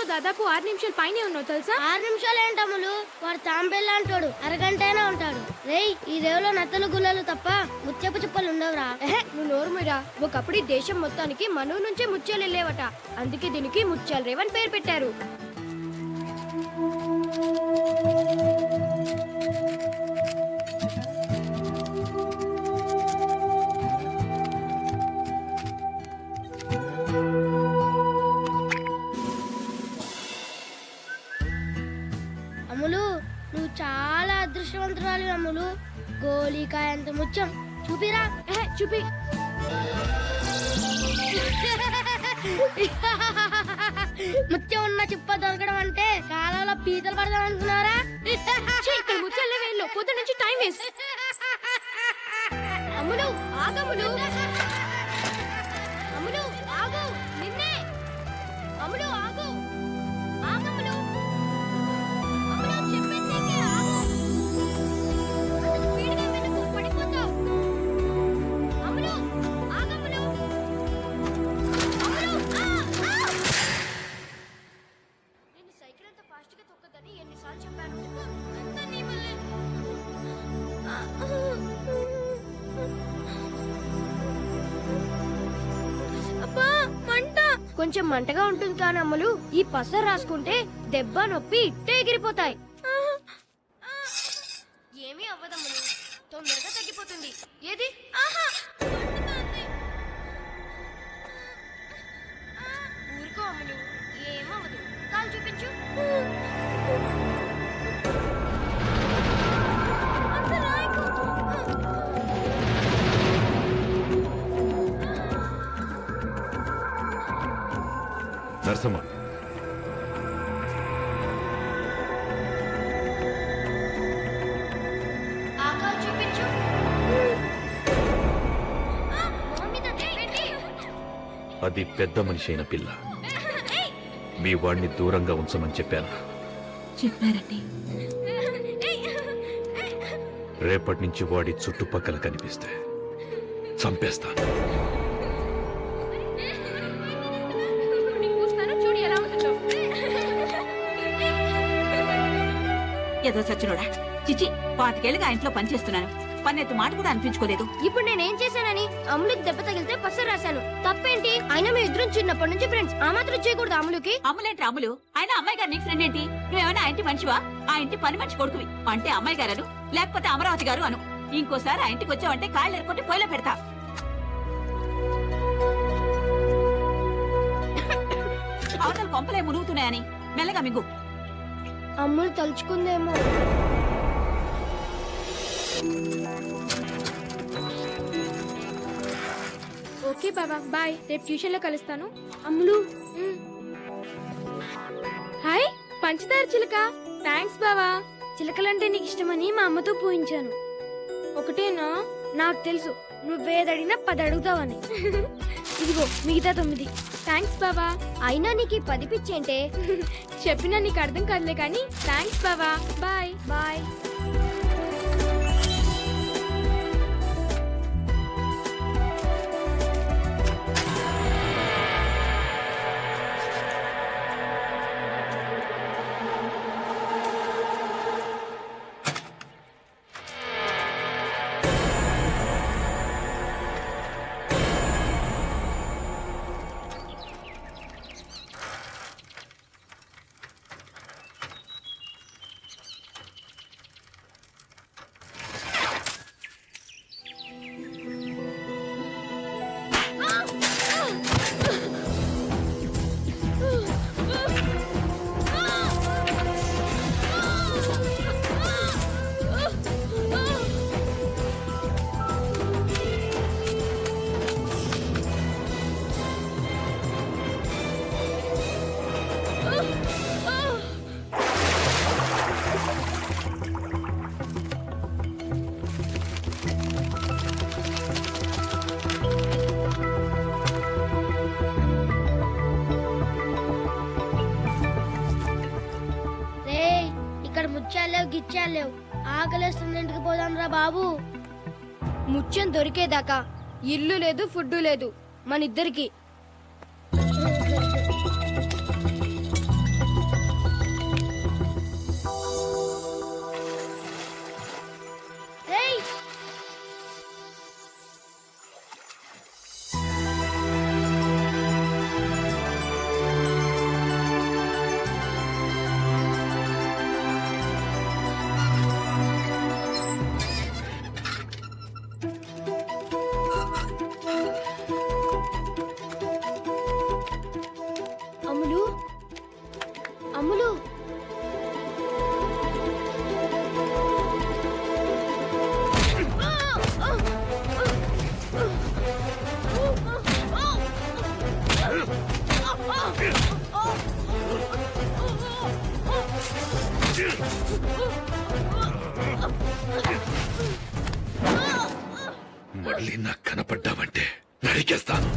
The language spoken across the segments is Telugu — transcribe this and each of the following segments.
నువ్వు దాదాపు 6 నిమిషాలు పైనే ఉన్నావు తెలుసా? 6 నిమిషాలు ఏంటమ్ములు? వాడు తాంబెల్లా అంటాడు, అరగంట అయినా ఉంటాడు. రేయ్, ఈ రేవులో నత్తలు గుల్లలు తప్ప ముత్యపు చిప్పలు ఉండవురా. నువ్వు నోరుమిరా. ఒకప్పుడు ఈ దేశం మొత్తానికి మనూ నుంచే ముత్యాలు వెళ్ళేవట. అందుకే దీనికి ముత్యాల రేవ్ అని పేరు పెట్టారు. అమ్ములు, నువ్వు చాలా అదృష్టవంతురాలు అమ్ములు. గోలీకాయ అంత ముత్యం చూపిరా. చూపి. ముత్యం ఉన్న చిప్ప దొరకడం అంటే కాలంలో పీతలు పడదాం అనుకున్నారా? ఇక్కడ ముత్యాల వేల్లో పొద్దు నుంచి టైం వేస్ట్. అమ్ములు ఆగములు. అమ్ములు ఆగు. నిన్నే. అమ్ములు ఆగు. ఆగములు. అమ్ములు చెప్పేది నీకే. ఆగు. అంత స్పీడ్గా వెనుకు పడిపోతావు. అమ్ములు ఆగములు. అమ్ములు నేను సైకిల్ అంత ఫాస్ట్ గా తొక్కదని ఎన్నిసార్లు చెప్పాను. అంతా నీ వల్లే. అబ్బా మంట. కొంచెం మంటగా ఉంటుంది కానీ అమ్ములు, ఈ పసరు రాసుకుంటే దెబ్బ నొప్పి ఇట్టే ఎగిరిపోతాయి. ఏమీ అవ్వదమ్ములు, తొందరగా తగ్గిపోతుంది. ఏది ఊరుకో అమ్ములు, ఏమవ్వదు. కాలు చూపించు. అంత రాయకు. నరసమ్మ, ఆ కాలు చూపించు. మొహం మీద దెబ్బేంటి? అది పెద్ద మనిషి అయిన పిల్ల. మీ వాడిని దూరంగా ఉంచమని చెప్పాను. చెప్పారండి. రేపటి నుంచి వాడి చుట్టుపక్కల కనిపిస్తే చంపేస్తాను. చూడు ఎలా ఉంటుందో. ఏదో సచ్చినోడా. చిచి, 25 ఏళ్ళుగా ఇంట్లో పనిచేస్తున్నాను. పన్నెత్తు మాట కూడా అనిపించుకోలేదు. ఇప్పుడు నేనేం చేశానని అమ్ములకి దెబ్బ తగిలితే పసరు రాశాను. తప్పేంటి? అయినా మీ ఇద్దరం చిన్నప్పటి నుంచి ఫ్రెండ్స్. ఆ మాత్రం చేయకూడదు అమ్ములకి. అమ్ములేంటి అమ్ములు? ఆయన అమ్మాయి గారు నీకు ఫ్రెండ్ ఏంటి? నువ్వేమైనా ఆ ఇంటి మనిషివా? ఆ ఇంటి పని మనిషి కొడుకువి అంటే అమ్మాయి గారు అను, లేకపోతే అమరావతి గారు అను. ఇంకోసారి ఆ ఇంటికి వచ్చావంటే కాళ్ళు ఎరుకుంటే పొయ్యిలో పెడతా. అవతల కొంపలే మునుగుతున్నాయని మెల్లగా మింగు. అమ్ములు తలుచుకుందేమో. ఓకే బాబా, బాయ్. రేపు ట్యూషన్ లో కలుస్తాను. అమ్ములు, హాయ్ పంచదార చిలక. థ్యాంక్స్ బావా. చిలకలంటే నీకు ఇష్టమని మా అమ్మతో పూయించాను. ఒకటేనా? నాకు తెలుసు నువ్వేదడిగినా 10 అడుగుతావని. ఇదిగో మిగతా 9. థ్యాంక్స్ బావా. అయినా నీకు 10 పిచ్చేంటే? చెప్పినా నీకు అర్థం కాదులే కానీ థ్యాంక్స్ బావా. Bye bye. ముత్యాలేవు గిచ్చాలేవు, ఆకలేస్తుంది, ఇంటికి పోదాం రా బాబు. ముత్యం దొరికేదాకా ఇల్లు లేదు, ఫుడ్ లేదు మన ఇద్దరికి. మళ్ళీ నాకు కనపడ్డావంటే నరికేస్తాను.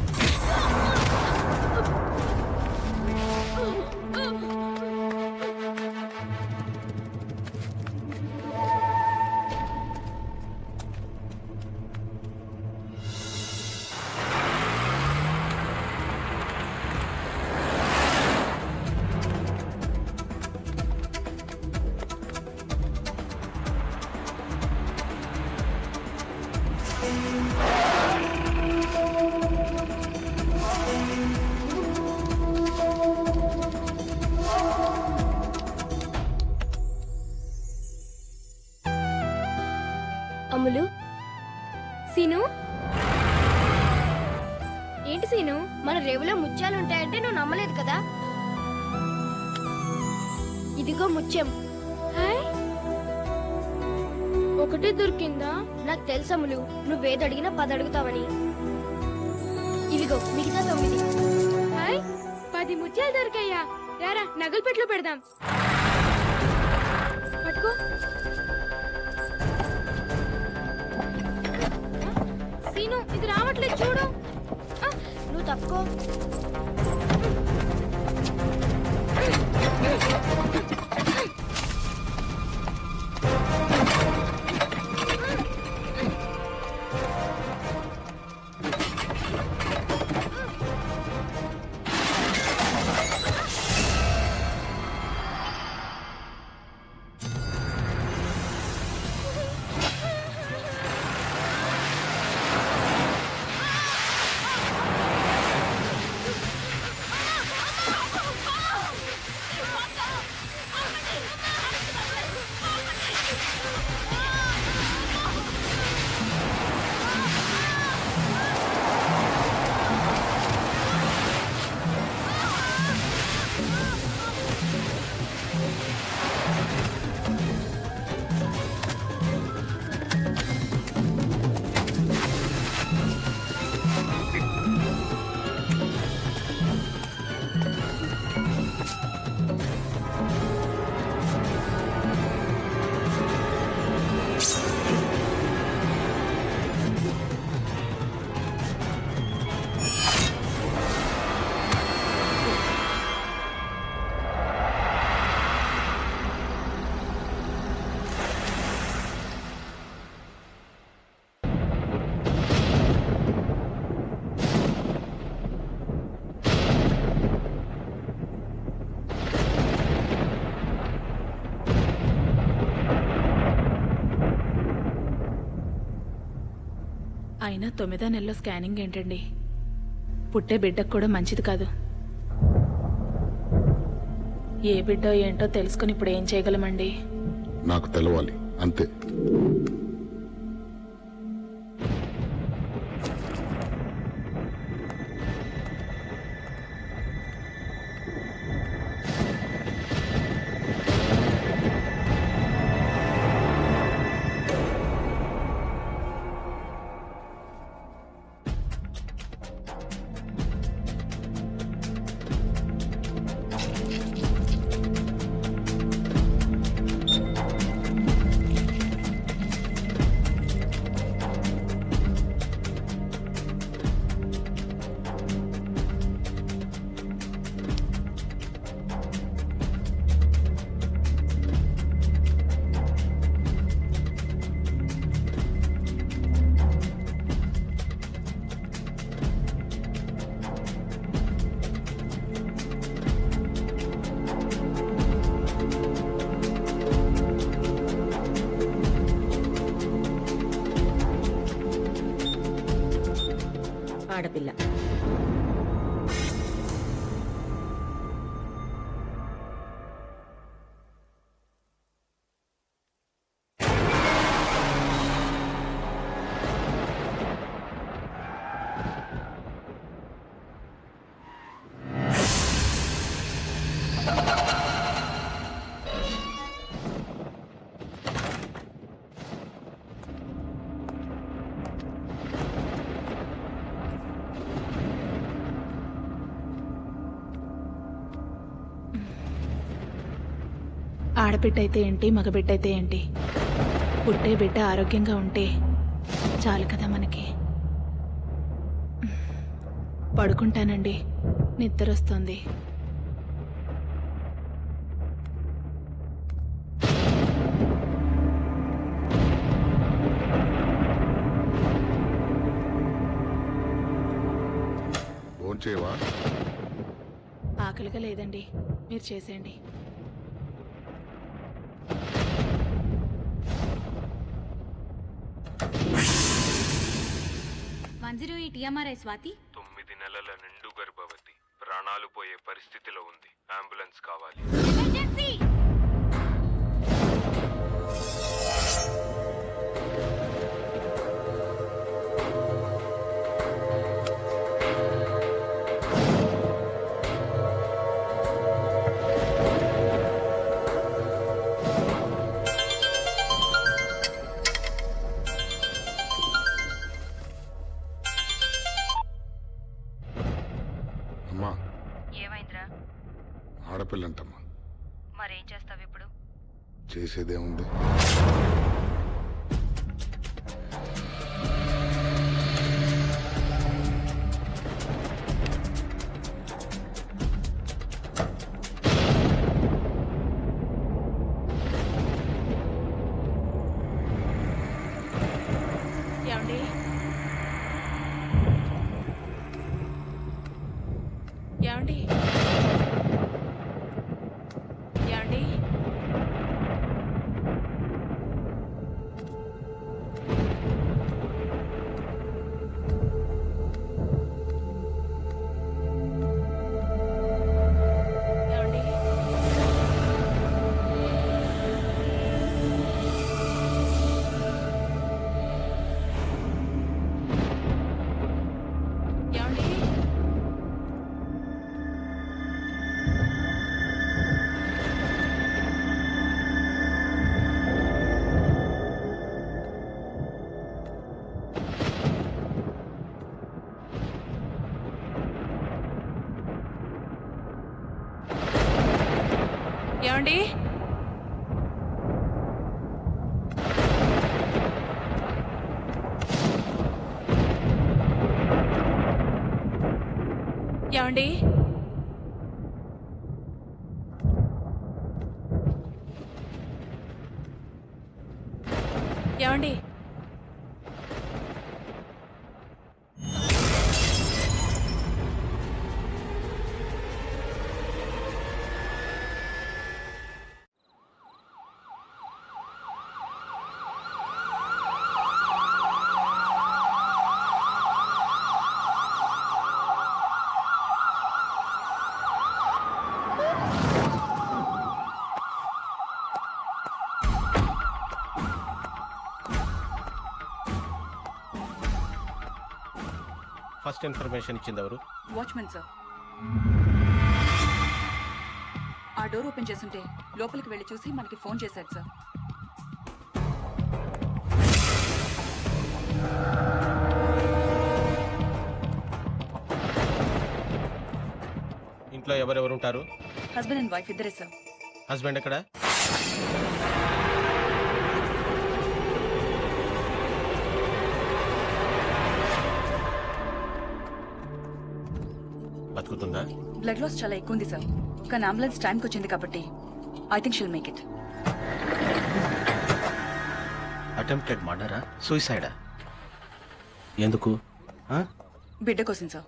అమ్ములు, సీను, ఏంటి సీను? మన రేవులో ముత్యాలు ఉంటాయంటే నువ్వు నమ్మలేదు కదా. ఇదిగో ముత్యం. హాయ్, ఒకటే దొరికిందా? నాకు తెలుసమ్ములు, నువ్వేది అడిగినా 10 అడుగుతావని. ఇదిగో మిగతా 9. హాయ్, 10 ముత్యాలు దొరికాయా? రారా నగలు పెట్లో పెడదాం. పట్టుకో. సీను, ఇది రావట్లేదు చూడు. నువ్వు తప్పుకో. అయినా 9వ నెలలో స్కానింగ్ ఏంటండి? పుట్టే బిడ్డకు కూడా మంచిది కాదు. ఏ బిడ్డో ఏంటో తెలుసుకుని ఇప్పుడు ఏం చేయగలమండి? నాకు తెలవాలి అంతే. ఆడపిల్ల. ఆడబిడ్డ అయితే ఏంటి, మగబిడ్డ అయితే ఏంటి, పుట్టే బిడ్డ ఆరోగ్యంగా ఉంటే చాలు కదా మనకి. పడుకుంటానండి, నిద్ర వస్తుంది. భోంచేవా? ఆకలిగా లేదండి, మీరు చేసేయండి. స్వాతి 9 నెలల నిండు గర్భవతి, ప్రాణాలు పోయే పరిస్థితిలో ఉంది. అంబులెన్స్ కావాలి. అమ్మా, ఏమైందిరా? ఆడపిల్లంటమ్మా. మరేం చేస్తావు ఇప్పుడు? చేసేదేముంది? ఏమండి? ఏమండి? ఏమండి? ఏమండి? ఏమండి? ఏమండి? ఏమండి? ఏమండి? ఫస్ట్ ఇన్ఫర్మేషన్ ఇచ్చింది ఎవరు? Watchman sir. ఆ డోర్ ఓపెన్ చేస్తుంటే లోపలికి వెళ్ళి చూసి మనకి ఫోన్ చేశాడు సార్. ఇంట్లో ఎవరెవరు ఉంటారు? హస్బెండ్ అండ్ వైఫ్ ఇద్దరే సార్. హస్బెండ్ ఎక్కడ? బతుకుతుందా? బ్లడ్ లాస్ చాలా ఎక్కువ ఉంది సార్. కానీ అంబులెన్స్ టైంకి వచ్చింది కాబట్టి I think she'll make it. Attempted మర్డరా, సూసైడా? ఎందుకు? బిడ్డ కోసం సార్.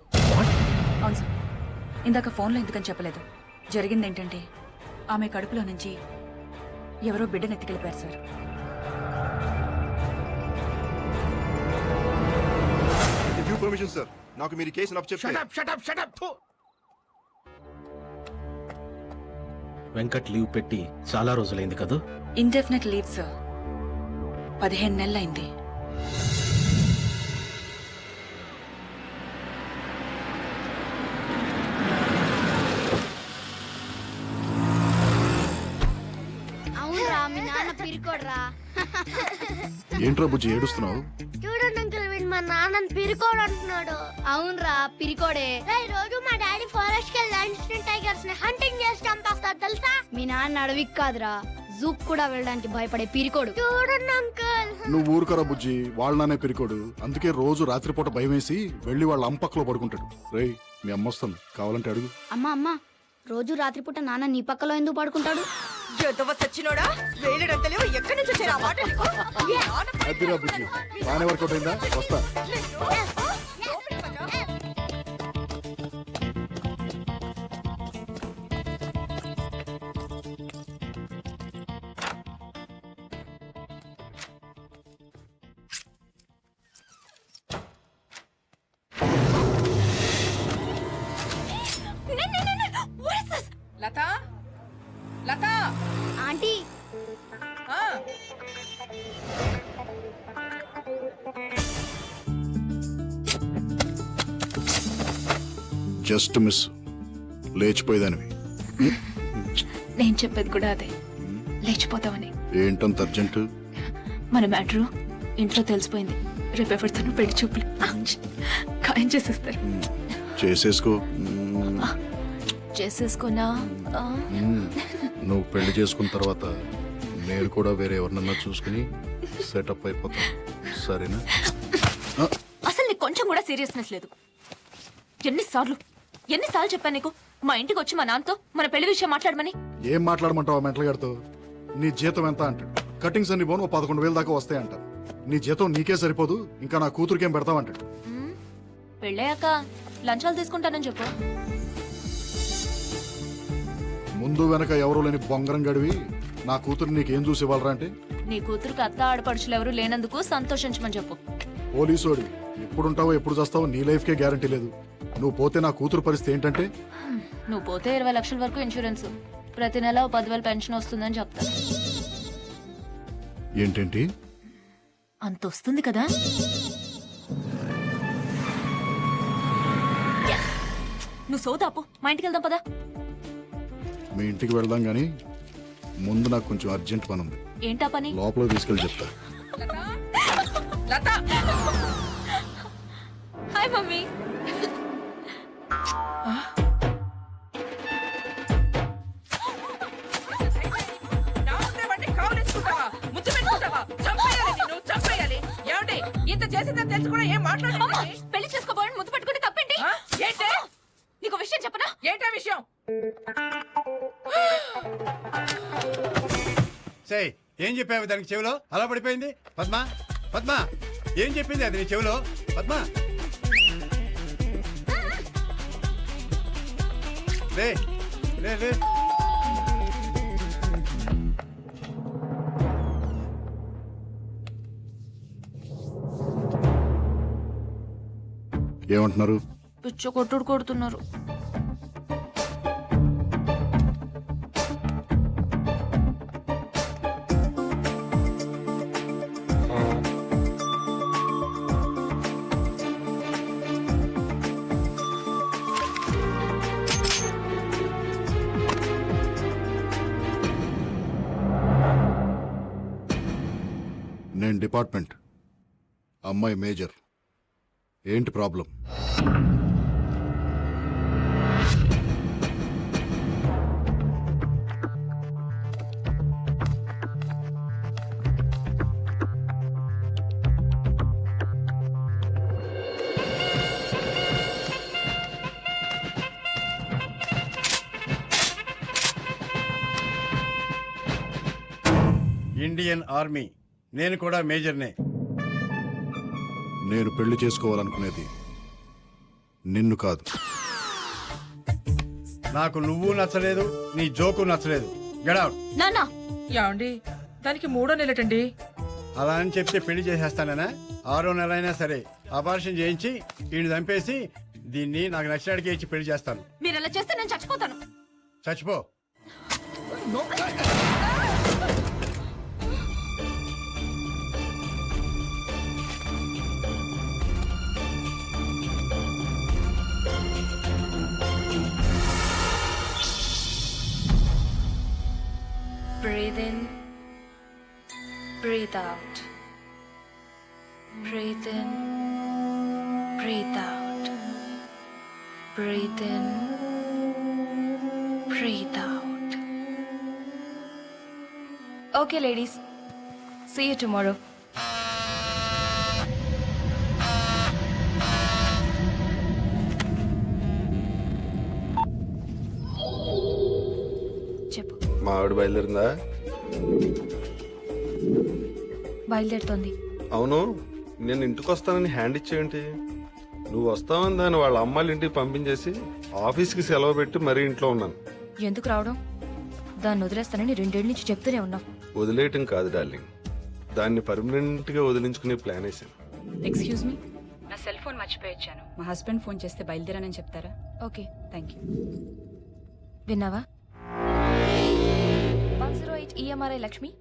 అవును సార్. ఇందాక ఫోన్లో ఎందుకని చెప్పలేదు. జరిగింది ఏంటంటే ఆమె కడుపులో నుంచి ఎవరో బిడ్డను ఎత్తుకెళ్ళిపోయారు సార్. పర్మిషన్ సార్, నాకు మీరు కేసు నప్పు చెప్తే. వెంకట్ లీవ్ పెట్టి చాలా రోజులైంది కదా? Indefinite leave sir. 15 నెలలైంది. అవునరా, మీ నాన్న పిరికోడ్రా. ఏంట్రా బుజ్జి ఏడుస్తున్నావు? చూడండి అంకుల్, వీడు మా నాన్నని పిరికోడు అంటున్నాడు. అవునరా, పిరికోడే. రోజు మా డాడీ ఫారెస్ట్ కి వెళ్ళి లయన్స్ ని టైగర్స్ ని హంటింగ్ చేసి చంపేస్తాడు తెలుసా? మీ నాన్న అడవికి కాదురా, జూక్ కూడా వెళ్ళడానికి భయపడే పీరికోడు. చూడండి అంకుల్. నువ్వు ఊరుకరా బుజ్జి, వాళ్ళనే పెరికోడు. అందుకే రోజు రాత్రిపూట భయం వేసి వెళ్ళి వాళ్ళ అంపక్కలో పడుకుంటాడు. రేయ్ మీ అమ్మ వస్తుంది, కావాలంటే అడుగు. అమ్మా రోజు రాత్రిపూట నాన్న నీ పక్కలో ఎందుకు పడుకుంటాడు? అదిరా బుజ్జి, బాగానే వర్కౌట్ అయిందా? వస్తా. Latha Latha aunty just miss, లేచిపోయేదానివి. నేను చెప్పేది కూడా అదే, లేచిపోతామని. ఏంటంత అర్జెంట్? మన మ్యాటరు ఇంట్లో తెలిసిపోయింది. రేపు ఎవరితోనూ పెళ్లి చూపులు ఖాయం చేసేస్తారు. చేసేసుకో. చేసేసుకున్నా నువ్వు పెళ్లి చేసుకున్న తర్వాత నేను కూడా వేరే ఎవరినన్నా చూసుకుని సెటప్ అయిపోతాను, సరేనా? అసలు నీకు కొంచెం కూడా సీరియస్నెస్ లేదు. ఎన్నిసార్లు చెప్పాను నీకు మా ఇంటికి వచ్చి మా నాన్నతో మన పెళ్లి విషయం మాట్లాడమని? ఏం మాట్లాడమంటావు మెంటల్ గారితో? నీ జీతం ఎంత అంటాడు. కటింగ్స్ అన్ని పోను 11,000 దాకా వస్తాయి అంటారు. నీ జీతం నీకే సరిపోదు, ఇంకా నా కూతురికేం పెడతావు అంటాడు. పెళ్ళయ్యాక లంచాలు తీసుకుంటానని చెప్పు. ముందు వెనక ఎవరూ లేని బొంగరం గడివి నా కూతురు నీకేం చూసి ఇవ్వాలరా అంటే? నీ కూతురుకి అత్త ఆడపడుచులు ఎవరు లేనందుకు సంతోషించమని చెప్పు. పోలీసోడివి, ఎప్పుడుంటావో ఎప్పుడు చేస్తావో నీ లైఫ్కే గ్యారంటీ లేదు. నువ్వు పోతే నా కూతురు పరిస్థితి ఏంటంటే? నువ్వు పోతే 20 లక్షల వరకు ఇన్సూరెన్స్, ప్రతి నెల 10,000 పెన్షన్ వస్తుందని చెప్తా. ఏంటేంటి? అంత వస్తుంది కదా? నువ్వు సోదాపు, మా ఇంటికి వెళ్దాం పదా. మీ ఇంటికి వెళ్దాం గానీ ముందు నాకు కొంచెం అర్జెంట్ పని ఉంది. ఏంటా పని? లోపల తీసుకెళ్ళి చెప్తా. Hi mummy. ఇంత చేసిందని తెలుసు కూడా ఏం మాట్లాడుతున్నా? పెళ్లి చేసుకోబోయని ముద్దు పెట్టుకుని తప్పేంటి? ఏంటే? నీకు విషయం చెప్పనా? ఏంటా విషయం? ఏం చెప్పావు దానికి చెవిలో? అలా పడిపోయింది. పద్మ పద్మ ఏం చెప్పింది అది నీ చెవిలో? పద్మ లే లే లే. ఏమంటున్నారు? పిచ్చ కొట్టుడు కొడుతున్నారు. నేను డిపార్ట్మెంట్, అమ్మాయి మేజర్. ఏంటి ప్రాబ్లం? ఇండియన్ ఆర్మీ, నేను కూడా మేజర్నే. నేను పెళ్లి చేసుకోవాలనుకునేది నిన్ను కాదు. నాకు నువ్వు నచ్చలేదు, నీ జోకు నచ్చలేదు. Get out. నాన్నా, యాండి దానికి 3వ నెలటండి. అలా అని చెప్తే పెళ్లి చేసేస్తానేనా? 6వ నెల అయినా సరే ఆపరేషన్ చేయించి ఈయన చంపేసి దీన్ని నాకు నచ్చినడికి ఇచ్చి పెళ్లి చేస్తాను. మీరు అలా చేస్తే నేను చచ్చిపోతాను. చచ్చిపో. Breathe in, breathe out. Breathe in, breathe out. Breathe in, breathe out. Okay ladies, see you tomorrow. చెప్పు. మా ఆవిడ బయలుదేరిందా? బయలుదేరుతోంది. అవును, నేను ఇంటికి వస్తానని హ్యాండ్ ఇచ్చేయంటి. నువ్వు వస్తావని దాన్ని వాళ్ళ అమ్మాయిల ఇంటికి పంపించేసి ఆఫీస్కి సెలవు పెట్టి మరీ ఇంట్లో ఉన్నాను. ఎందుకు రావడం? దాన్ని వదిలేస్తానని 2 ఏళ్ళ నుంచి చెప్తూనే ఉన్నావు. వదిలేయటం కాదు డార్లింగ్, దాన్ని పర్మనెంట్గా వదిలించుకునే ప్లాన్ వేసాను. ఎక్స్క్యూజ్ మీ, నా సెల్ ఫోన్ మర్చిపోయి వచ్చాను. మా హస్బెండ్ ఫోన్ చేస్తే బయలుదేరానని చెప్తారా? Okay, thank you. విన్నావా? 108 EMRI లక్ష్మి.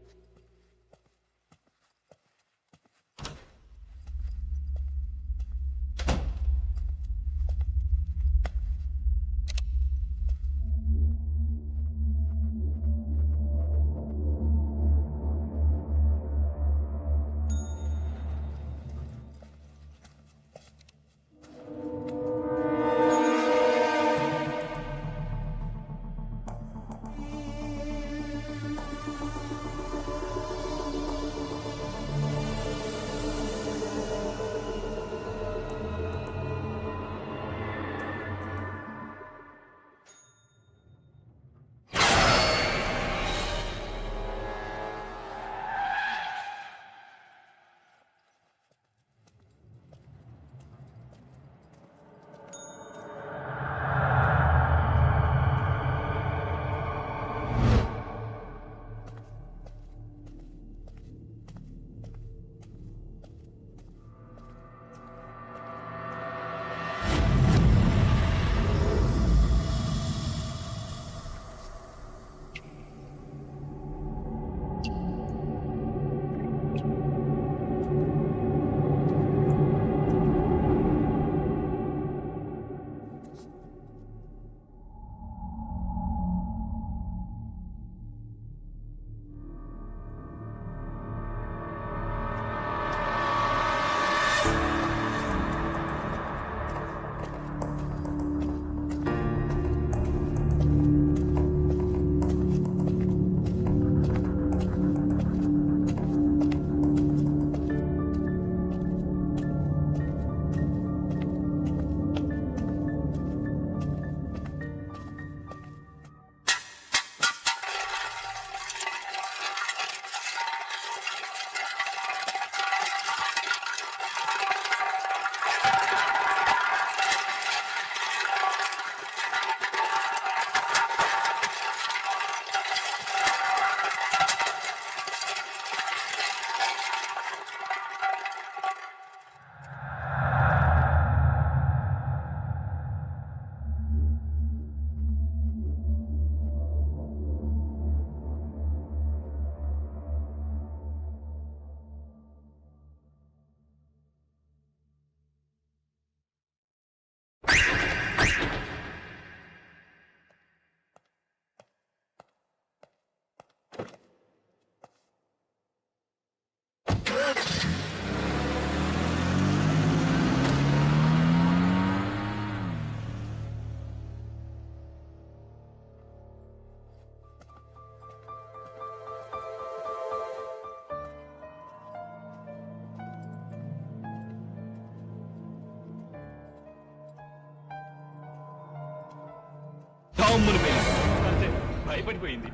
భయపడిపోయింది.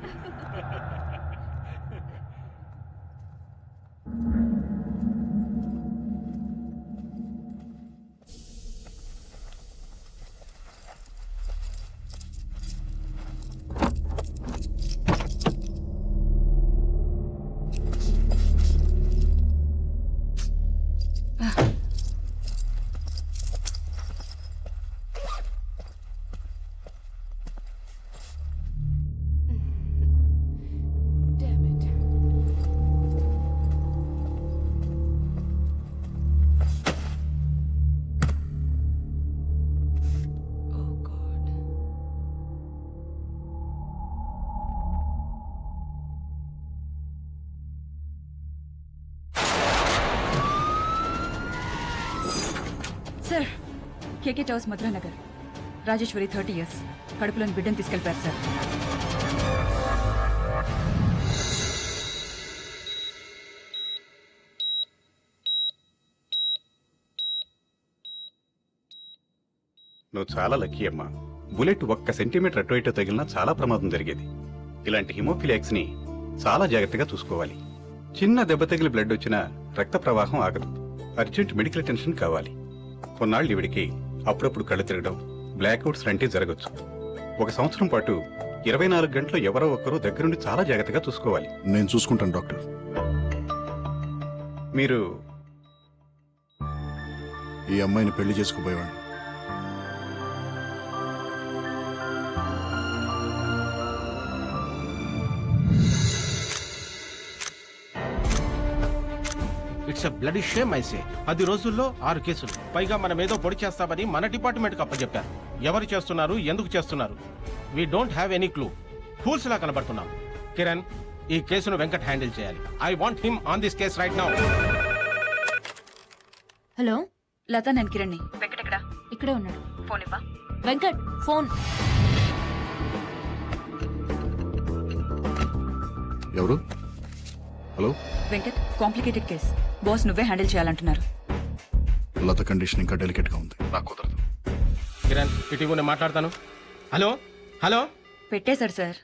సార్, కేకే టవర్స్ మధురానగర్, రాజేశ్వరి 30 years, కడుపులోని బిడ్డను తీసుకెళ్ళిపోయారు సార్. నువ్వు చాలా లక్కీ అమ్మా. బుల్లెట్ ఒక్క సెంటీమీటర్ అటు ఇటు తగిలినా చాలా ప్రమాదం జరిగేది. ఇలాంటి హిమోఫిలియాక్స్ ని చాలా జాగ్రత్తగా చూసుకోవాలి. చిన్న దెబ్బ తగిలి బ్లడ్ వచ్చినా రక్త ప్రవాహం ఆగదు. అర్జెంట్ మెడికల్ అటెన్షన్ కావాలి. కొన్నాళ్ళు ఇవిడికి అప్పుడప్పుడు కళ్ళు తిరగడం, బ్లాక్అవుట్స్ లాంటివి జరగచ్చు. 1 సంవత్సరం పాటు 24 గంటలు ఎవరో ఒకరు దగ్గరుండి చాలా జాగ్రత్తగా చూసుకోవాలి. నేను చూసుకుంటాను డాక్టర్. మీరు ఈ అమ్మాయిని పెళ్లి చేసుకుపోయేవాడిని. It's a bloody shame I. 10 రోజుల్లో 6 కేసులు, పైగా మనం ఏదో పొడి చేస్తామని మన డిపార్ట్మెంట్కి అప్పచెప్పారు. ఎవరు చేస్తున్నారు, ఎందుకు చేస్తున్నారు? We don't have any clue. Fools లా కనబడుతున్నాం. కిరణ్, ఈ కేసును వెంకట్ హ్యాండిల్ చేయాలి. I want him on this case right now. Hello, Latha, నేను కిరణ్ని. వెంకట్ ఎక్కడా? ఇక్కడే ఉన్నాడు. ఫోన్ ఇవ్వా. వెంకట్ ఫోన్. ఎవరు? Hello, Venkat, complicated case. Boss నువ్వే హ్యాండిల్ చేయాలంటున్నారు. లత కండిషన్ ఇంకా డెలికేట్ గా ఉంది, నాకు కుదరదు. కిరణ్, ఇటీవల నేను మాట్లాడతాను. Hello hello. పెట్టేశారు సార్.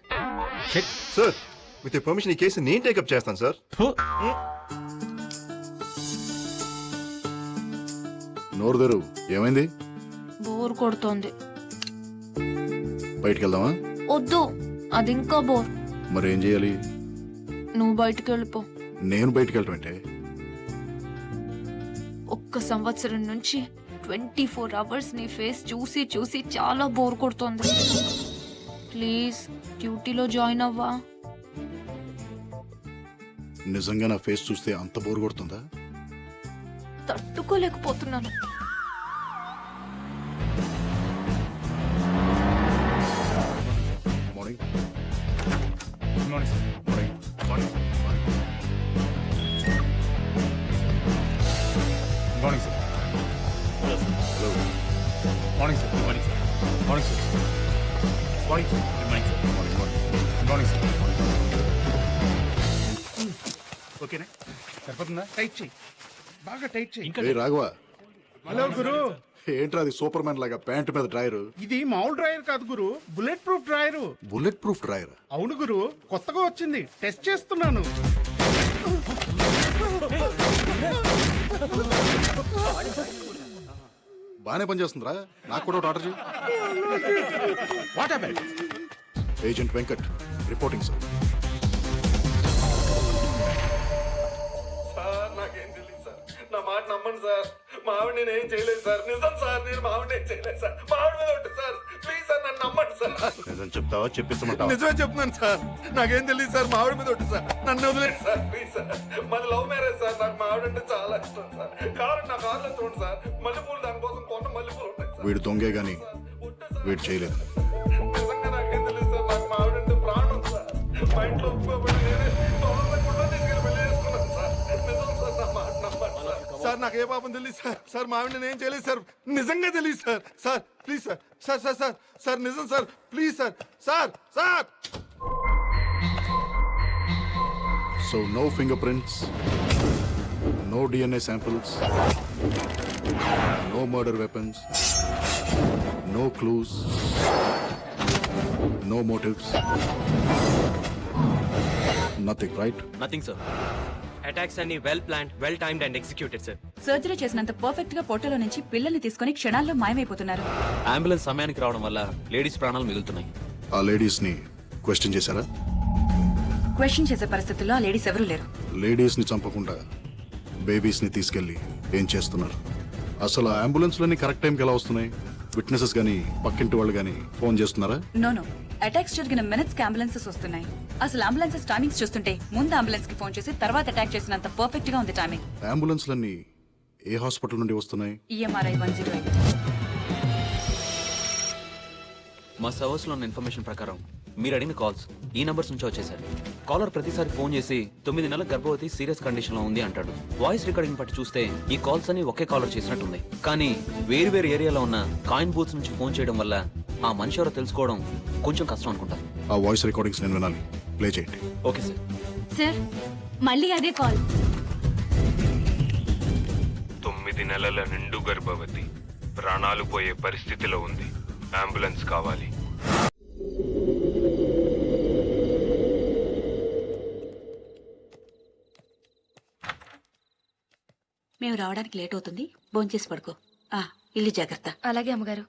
సార్, విత్ పర్మిషన్ ఈ కేసు నేను టేకప్ చేస్తాను సార్. నోరు తెరు. ఏమైంది? బోర్ కొడుతోంది. బయటికి వెళ్దామా? వద్దు, అది ఇంకా బోర్. మరి ఏం చేయాలి? నువ్వు బయటికి వెళ్ళిపో. నేను బయటికి వెళ్ళటం అంటే? 1 సంవత్సరం నుంచి 24 అవర్స్ నీ ఫేస్ చూసి చూసి చాలా బోర్ కొడుతోంది. ప్లీజ్ డ్యూటీలో జాయిన్ అవ్వా. నిజంగా నా ఫేస్ చూస్తే అంత బోర్ కొడుతుందా? తట్టుకోలేకపోతున్నాను. మార్నింగ్. ఓకేనా? సరిపోతుందా? టైట్ చెయ్యి, బాగా టైట్ చెయ్యి. ఏయ్ రాఘవ, హలో గురు. ఏంట్రా అది సూపర్ మ్యాన్ లాగా ప్యాంట్ మీద డ్రాయర్? ఇది మామూలు డ్రైవర్ కాదు గురు, bullet proof driver. Bullet proof drawer? అవును గురు, కొత్తగా వచ్చింది, టెస్ట్ చేస్తున్నాను. బానే పనిచేస్తుందిరా. నాకు కూడా ఒకటి ఆర్డర్ చేయి. What happened? Agent Venkat reporting sir. Sir, నాకేం తెలియదు సార్. నా మాట నమ్మండి సార్. మా ఆవిడ నేను ఏం చేయలేదు సార్. నిజం సార్, నేను మా ఆవిడ ఏం చేయలేదు సార్. మా ఆవిడ మీద ఉంటుంది సార్. ప్లీజ్ సార్, నన్ను నమ్మండి సార్. నిజం చెప్తావా చెప్పిస్తామంటావా? నిజమే చెప్తున్నాను సార్. నాకేం తెలియదు సార్. మా ఆవిడ మీద ఉంటుంది సార్. నన్ను వదిలేదు సార్, ప్లీజ్ సార్. మాది లవ్ మ్యారేజ్ సార్. నాకు మా ఆవిడ అంటే చాలా ఇష్టం సార్. కారు నా కార్లో చూడండి సార్. మల్లెపూలు దానికోసం కొన్న మల్లెపూలు ఉంటాయి సార్. వీడు దొంగే గాని వీడు చేయలేదు. నిజంగా నాకేం తెలియదు సార్. నాకు మా ఆవిడ అంటే ప్రాణం సార్. మా ఇంట్లో ఒప్పుకోబడి నేనే తొందరగా తీసుకెళ్ళి పెళ్లి చేసుకున్నాను సార్. నిజం సార్, నా మాట నమ్మండి సార్. సార్, నాకు ఏ పాపం తెలియదు సార్. సార్, మా ఆవిడ నేను ఏం చేయలేదు సార్. నిజంగా తెలియదు sir. Sir please sir. Sir sir sir sir నిజం sir. Please sir. Sir sir. So no fingerprints, no DNA samples, no murder weapons, no clues, no motives, nothing, right? Nothing sir. Attacks అన్ని well planned, well timed and executed sir. Surgery చేసినంత పర్ఫెక్ట్ గా పొట్టలో నుంచి పిల్లల్ని తీసుకొని క్షణాల్లో మాయమైపోతున్నారు. అంబులెన్స్ సమయానికి రావడం వల్ల లేడీస్ ప్రాణాలు మిగులుతున్నాయి. ఆ లేడీస్ ని క్వశ్చన్ చేశారా? క్వశ్చన్ చేసే పరిస్థితుల్లో ఆ లేడీస్ ఎవరూ లేరు. లేడీస్ ని చంపకుండా బేబీస్ ని తీసుకెళ్లి ఏం చేస్తున్నారు? అసలు ఆ అంబులెన్స్ లన్నీ కరెక్ట్ టైంకి ఎలా వస్తున్నాయి? విట్నెసెస్ గానీ పక్కింటి వాళ్ళు గానీ ఫోన్ చేస్తున్నారా? నో, అటాక్స్ జరిగిన మినిట్స్ కి అంబులెన్సెస్ వస్తున్నాయి. అసలు అంబులెన్సెస్ టైమింగ్స్ చూస్తుంటే ముందు అంబులెన్స్ కి ఫోన్ చేసి తర్వాత అటాక్ చేసినంత పర్ఫెక్ట్ గా ఉంది టైమింగ్. అంబులెన్స్ లన్నీ ఏ హాస్పిటల్ నుండి వస్తున్నాయి? EMRI 108. మా సర్వర్స్ లో ఉన్న ఇన్ఫర్మేషన్ ప్రకారం మీరు అడిగిన కాల్స్ ఈ నంబర్స్ నుంచి వచ్చేసారు. కాలర్ ప్రతిసారి ఫోన్ చేసి 9 నెలల గర్భవతి సీరియస్ కండిషన్ లో ఉంది అంటాడు. వాయిస్ రికార్డింగ్ బట్టి చూస్తే ఈ కాల్స్ అన్ని ఒకే కాలర్ చేసినట్టుంది. కానీ వేరు వేరు ఏరియాలో ఉన్న కాయిన్ బూత్స్ నుంచి ఫోన్ చేయడం వల్ల ఆ మనిషి ఎవరో తెలుసుకోవడం కొంచెం కష్టం అనుకుంటా. ఆ వాయిస్ రికార్డింగ్స్ నేను వినాలి. ప్లే చేయండి. Okay sir. సార్, మళ్ళీ అదే కాల్. 9 నెలల నిండు గర్భవతి ప్రాణాలు పోయే పరిస్థితిలో ఉంది. అంబులెన్స్ కావాలి. మేము రావడానికి లేట్ అవుతుంది, భోంచేసి పడుకో. ఇల్లు జాగ్రత్త. అలాగే అమ్మగారు.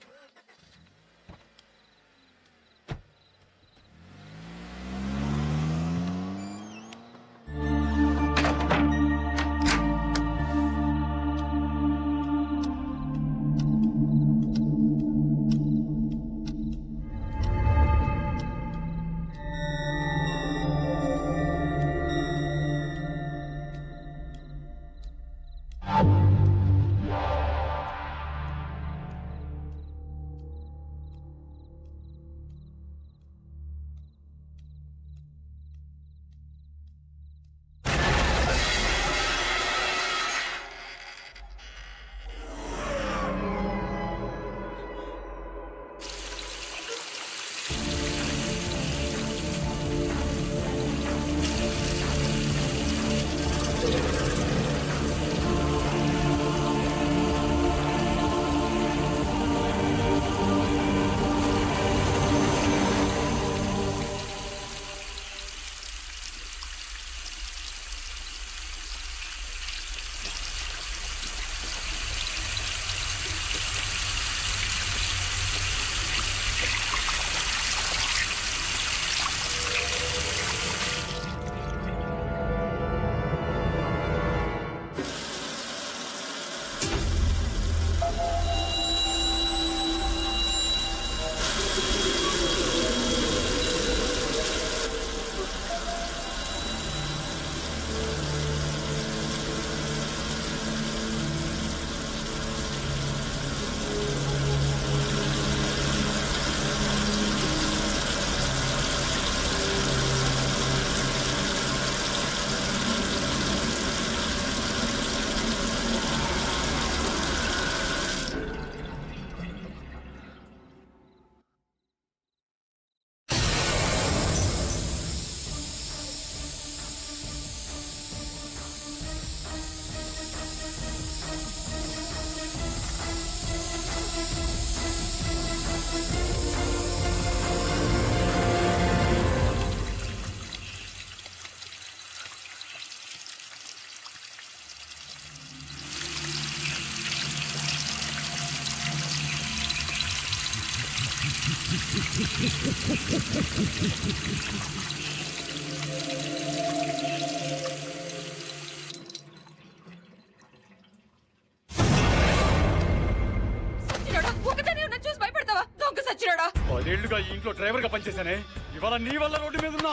చూసి భయపడతావా? దొంగ సచ్చినాడా? 10 ఏళ్లుగా ఈ ఇంట్లో డ్రైవర్ గా పనిచేశానే. ఇవాళ నీ వల్ల రోడ్డు మీద ఉన్నా.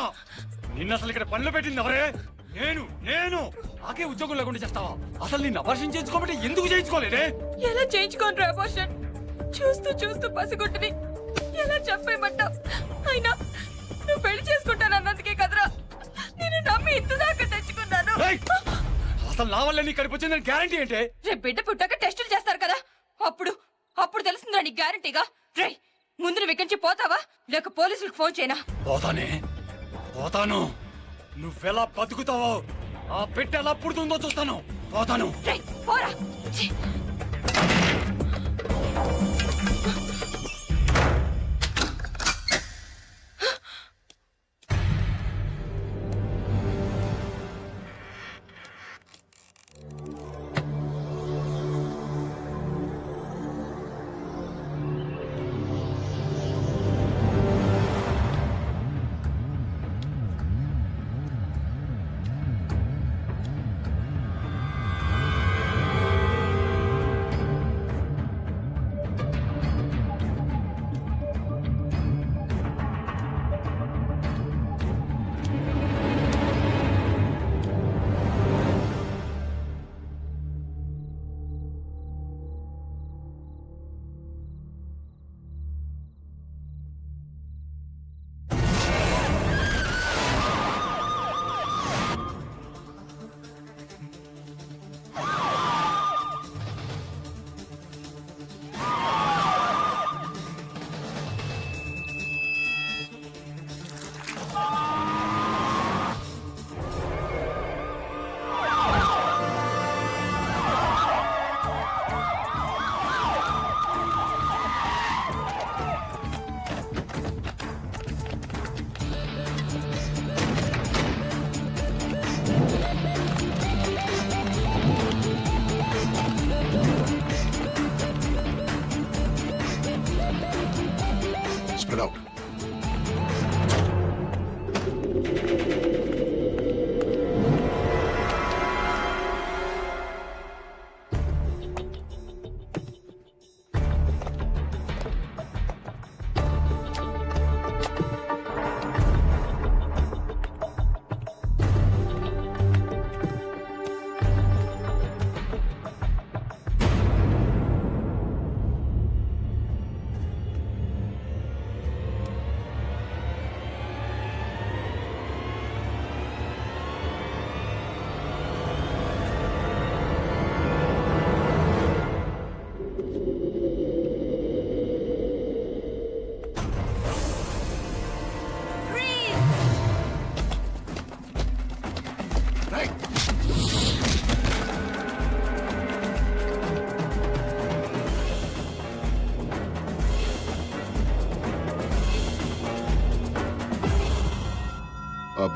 నిన్న అసలు ఇక్కడ పనులు పెట్టింది ఎవరే? నేను నాకే ఉద్యోగం లేకుండా చేస్తావా? అసలు నిన్ను అపర్షన్ చేయించుకోమంటే ఎందుకు చేయించుకోలేదే? ఎలా చేయించుకోండి అబార్షన్? చూస్తూ చూస్తూ పసిగొట్టుని ఎలా చెప్పేయమంటావు? అయినా నువ్వు పెళ్లి చేసుకుంటానన్నందుకే కదరా నేను నమ్మి ఇంత దాకా తెచ్చుకున్నాను. అసలు నా వల్ల నీ కడుపు వచ్చిందని గ్యారంటీ ఏంటే? రేపు బిడ్డ పుట్టాక టెస్టులు చేస్తారు కదా, అప్పుడు తెలుస్తుందా నీకు గ్యారంటీగా? రే ముందు నువ్వు ఇక్కడి నుంచి పోతావా లేక పోలీసులకు ఫోన్ చేయనా? పోతాను. నువ్వెలా బతుకుతావో, ఆ పెట్టె ఎలా పుడుతుందో చూస్తాను. పోతాను. పోరా.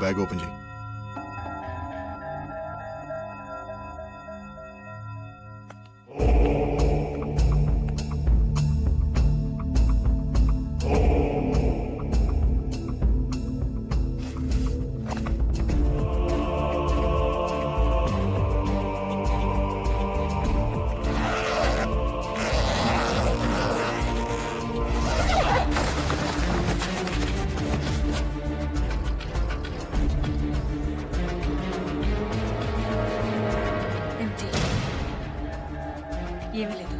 బ్యాగ్ ఓపెన్ చేయి. ఎంటీ. ఏమీ లేదు.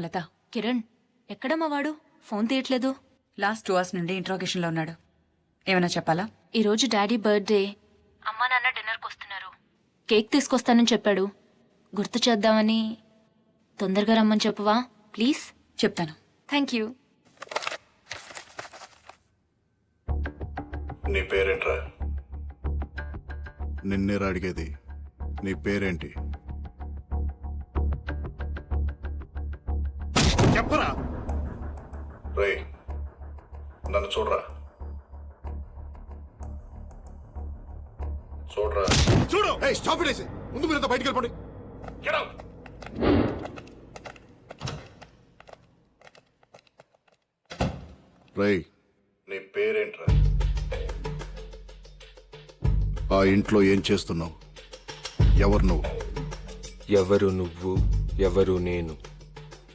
లత. కిరణ్ ఎక్కడమ్మా వాడు? ఫోన్ తీయట్లేదు. లాస్ట్ 2 hours నుండి ఇంట్రాగేషన్లో ఉన్నాడు. ఏమైనా చెప్పాలా? ఈరోజు డాడీ బర్త్డే. అమ్మా నాన్న డిన్నర్కి వస్తున్నారు. కేక్ తీసుకొస్తానని చెప్పాడు. గుర్తు చేద్దామని. తొందరగా రమ్మని చెప్పవా ప్లీజ్? చెప్తాను. Thank you. నీ పేరేంట్రా? నిన్నేరా అడిగేది. నీ పేరేంటి చెప్పరా? రే నన్ను చూడరా. చూడరా. చూడు. Stop it. ముందు మీరంతా బయటికి వెళ్ళిపోండి. రే నీ పేరేంట్రా? ఆ ఇంట్లో ఏం చేస్తున్నావు? ఎవరు నువ్వు? ఎవరు నువ్వు, ఎవరు నేను,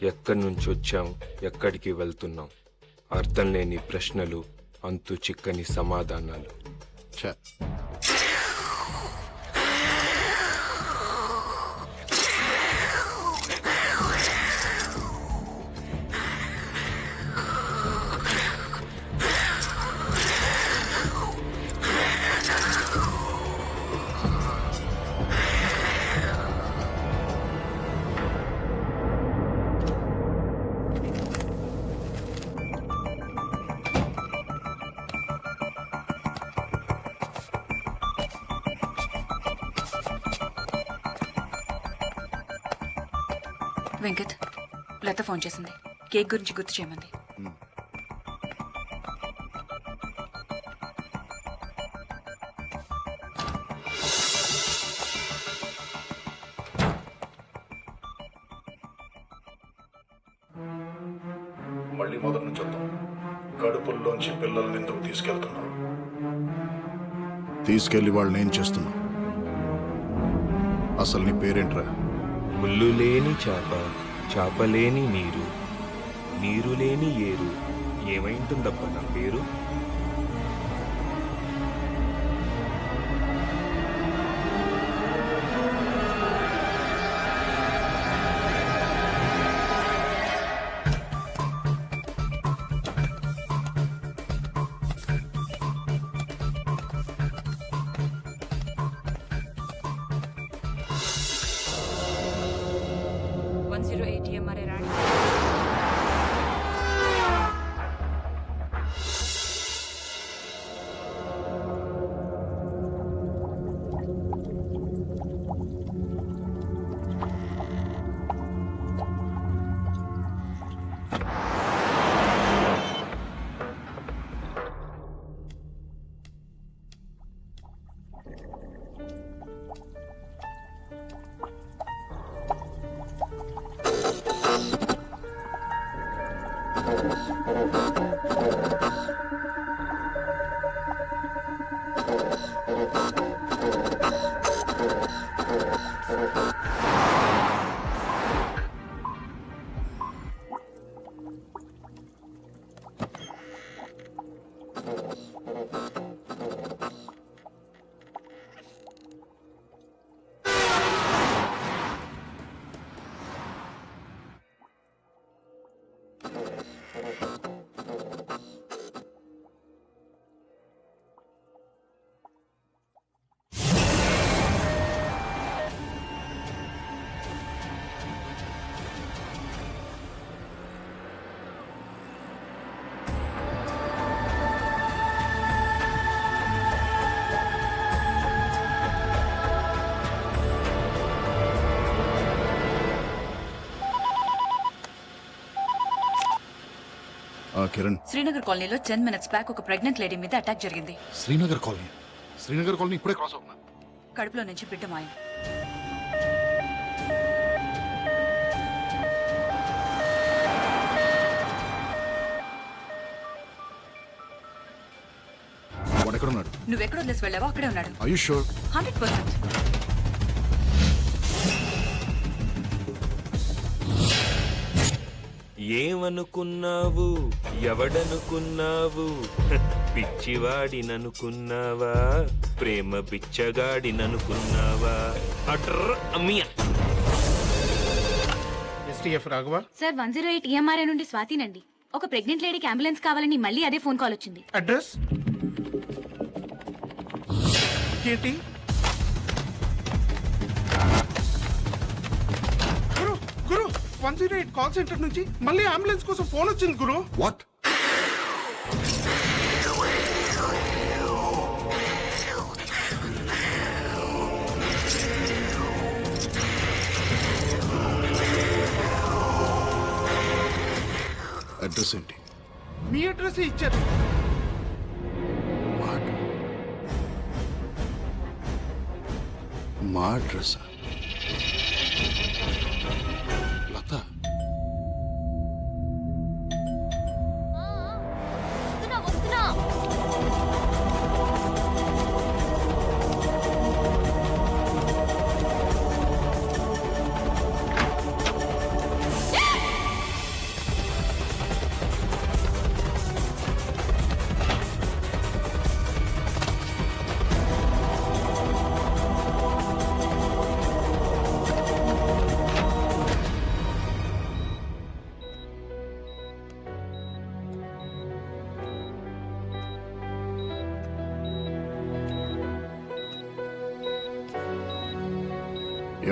ఎక్కడి నుంచి వచ్చాం, ఎక్కడికి వెళ్తున్నాం, అర్థం లేని ప్రశ్నలు, అంతు చిక్కని సమాధానాలు. ఛ. వెంకట్, లత ఫోన్ చేసింది. కేక్ గురించి గుర్తు చేయమంది. మళ్ళీ మొదటి నుంచి వద్దాం. కడుపుల్లోంచి పిల్లల్ని ఎందుకు తీసుకెళ్తున్నావు? తీసుకెళ్లి వాళ్ళని ఏం చేస్తున్నావు? అసలు నీ పేరేంట్రా? ముళ్ళు లేని చేప, చేప లేని నీరు, నీరు లేని ఏరు, ఏమైంటుందబ్బా నా పేరు? కిరణ్ శ్రీనగర్ కాలనీలో 10 minutes బ్యాక్ ఒక ప్రెగ్నెంట్ లేడీ మీద అటాక్ జరిగింది. శ్రీనగర్ కాలనీ ఇప్పుడే క్రాస్ అవుతున్నా. కడుపులో నుంచి బిడ్డ మాయం. వాడు ఎక్కడున్నాడు? నువ్వెక్కడ వదిలేసి వెళ్ళావో అక్కడే ఉన్నాడు. Are you sure? 100%. ఏమనుకున్నావు ఎవడనుకున్నావు పిచ్చివాడిననుకున్నావా ప్రేమ బిచ్చగాడిననుకున్నావా అట్ర అమ్మియా. ఎస్టీఎఫ్ రాఘవ. సార్ 108 EMRI నుండి స్వాతినండి. ఒక ప్రెగ్నెంట్ లేడీకి అంబులెన్స్ కావాలని మళ్ళీ అదే ఫోన్ కాల్ వచ్చింది. అడ్రస్ ఏంటి? గురు 108 కాల్ సెంటర్ నుంచి మళ్ళీ అంబులెన్స్ కోసం ఫోన్ వచ్చింది గురు. వాట్? అడ్రస్ ఏంటి? మీ అడ్రస్ ఇచ్చారు. మా అడ్రస్ లత.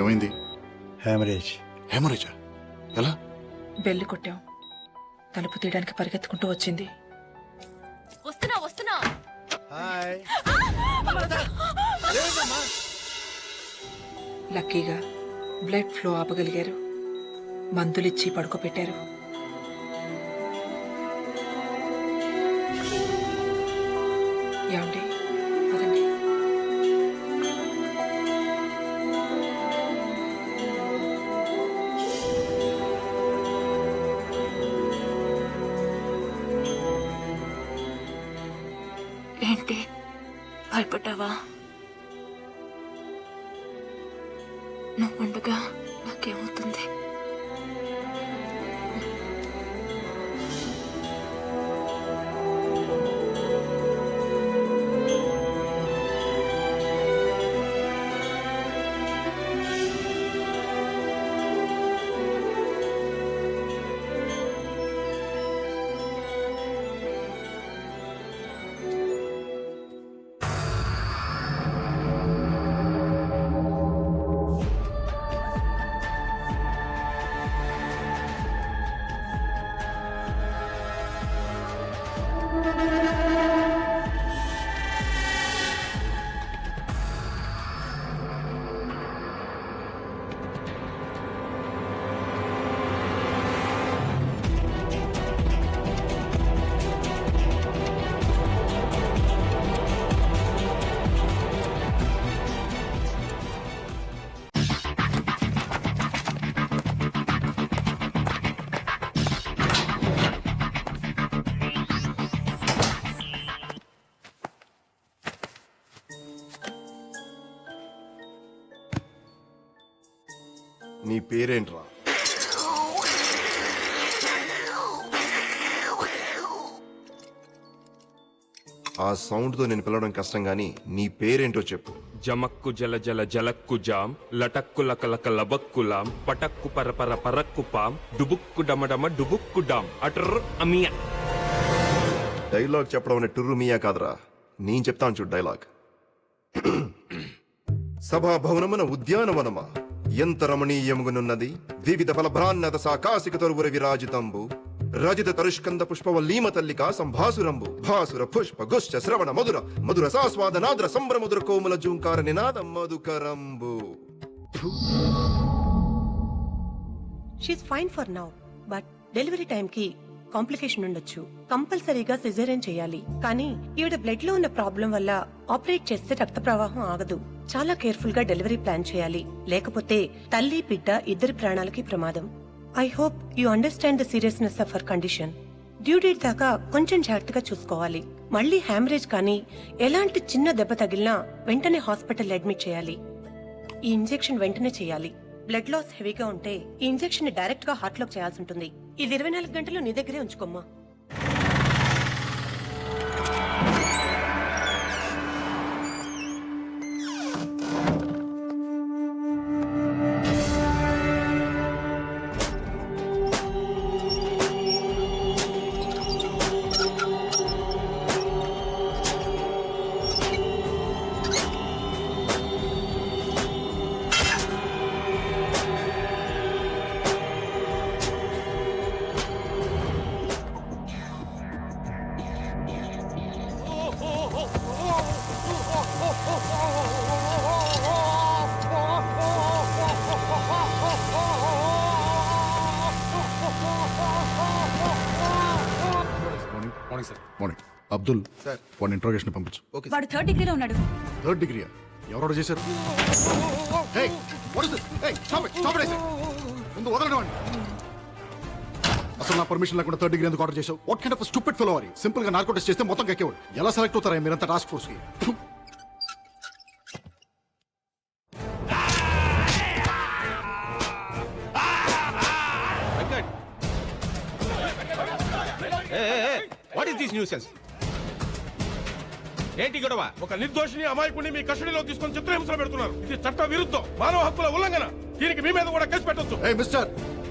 ఏమైంది? హెమరేజా? ఎలా? బెల్లు కొట్టాం. తలుపు తీయడానికి పరిగెత్తుకుంటూ వచ్చింది. వస్తున్నా. లక్కీగా బ్లడ్ ఫ్లో ఆపగలిగారు. మందులిచ్చి పడుకోబెట్టారు. ఏమండి పదండి. ఏంటి భయపడ్డావా? నువ్వుండగా నాకేమవుతుంది? నీ పేరేంట్రా? ఆ సౌండ్ తో నేను పిలవడం కష్టం గానీ నీ పేరేంటో చెప్పు. జమక్కు జల జల జలక్కు జాం లటక్కు లకలక లబక్కులాం పటక్కు పరపర పరక్కు పాం డుబుక్కు డమడమ డుబుక్కు డాం అట్ర అమియా. డైలాగ్ చెప్పడం అనే టుర్రు మియా కాదురా, నేను చెప్తాను చూడు డైలాగ్. సభా భవనమున ఉద్యానవనమా ఎంత రమణీయముగనున్నది, వివిధ ఫలభ్రాన్నత సాకాశిక తరువుర విరాజితంబు రజిత తరుష్కంద పుష్పవల్లీమ తల్లికా సంభాసురంబు భాసుర పుష్ప గుశ్చ శ్రవణ మధుర మధుర సాస్వాదనాద్ర సంభ్రముద్ర కోమల జూంకార నినాదం మధుకరంబు. She's fine for now, but delivery టైంకి కాంప్లికేషన్ ఉండొచ్చు. కంపల్సరీగా సిజేరియన్ చేయాలి. కానీ ఈవిడ బ్లడ్ లో ఉన్న ప్రాబ్లం వల్ల ఆపరేట్ చేస్తే రక్త ప్రవాహం ఆగదు. చాలా కేర్ఫుల్ గా డెలివరీ ప్లాన్ చేయాలి. లేకపోతే తల్లి బిడ్డ ఇద్దరి ప్రాణాలకి ప్రమాదం. I hope you understand the seriousness of her condition. Due date దాకా కొంచెం జాగ్రత్తగా చూసుకోవాలి. మళ్ళీ హ్యామరేజ్ కానీ ఎలాంటి చిన్న దెబ్బ తగిలినా వెంటనే హాస్పిటల్ అడ్మిట్ చేయాలి. ఈ ఇంజెక్షన్ వెంటనే చేయాలి. బ్లడ్ లాస్ హెవీగా ఉంటే ఈ ఇంజెక్షన్ ని డైరెక్ట్ గా హార్ట్ లోకి చేయాల్సి ఉంటుంది. ఇది 24 గంటలు నీ దగ్గరే ఉంచుకోమ్మా. మార్నింగ్ అబ్దుల్ సార్ వాడిని ఇంట్రోగేషన్ పంపించు. వాడు 3rd డిగ్రీలో ఉన్నాడు. 3rd డిగ్రీయా? ఎవరు చేశారు? Hey, what is this? Hey, stop it, I say. ముందు వదలండి వాడిని. అసలు నా పర్మిషన్ లేకుండా 3rd డిగ్రీ ఎందుకు ఆర్డర్ చేశావు? What kind of stupid fellow are you? Simple గా నార్కో టెస్ట్ చేస్తే మొత్తం కక్కేవాడు. ఎలా సెలెక్ట్ అవుతారా మీరంతా టాస్క్ ఫోర్స్ కి? What is this nuisance? ఏంటి గొడవ? ఒక నిర్దోషిని అమాయకుడిని మీ కస్టడీలో తీసుకొని చిత్రహింసలు పెడుతున్నారు. ఇది చట్ట విరుద్ధం, మానవ హక్కుల ఉల్లంఘన. దీనికి మీ మీద కూడా కేసు పెట్టొచ్చు. ఏ మిస్టర్,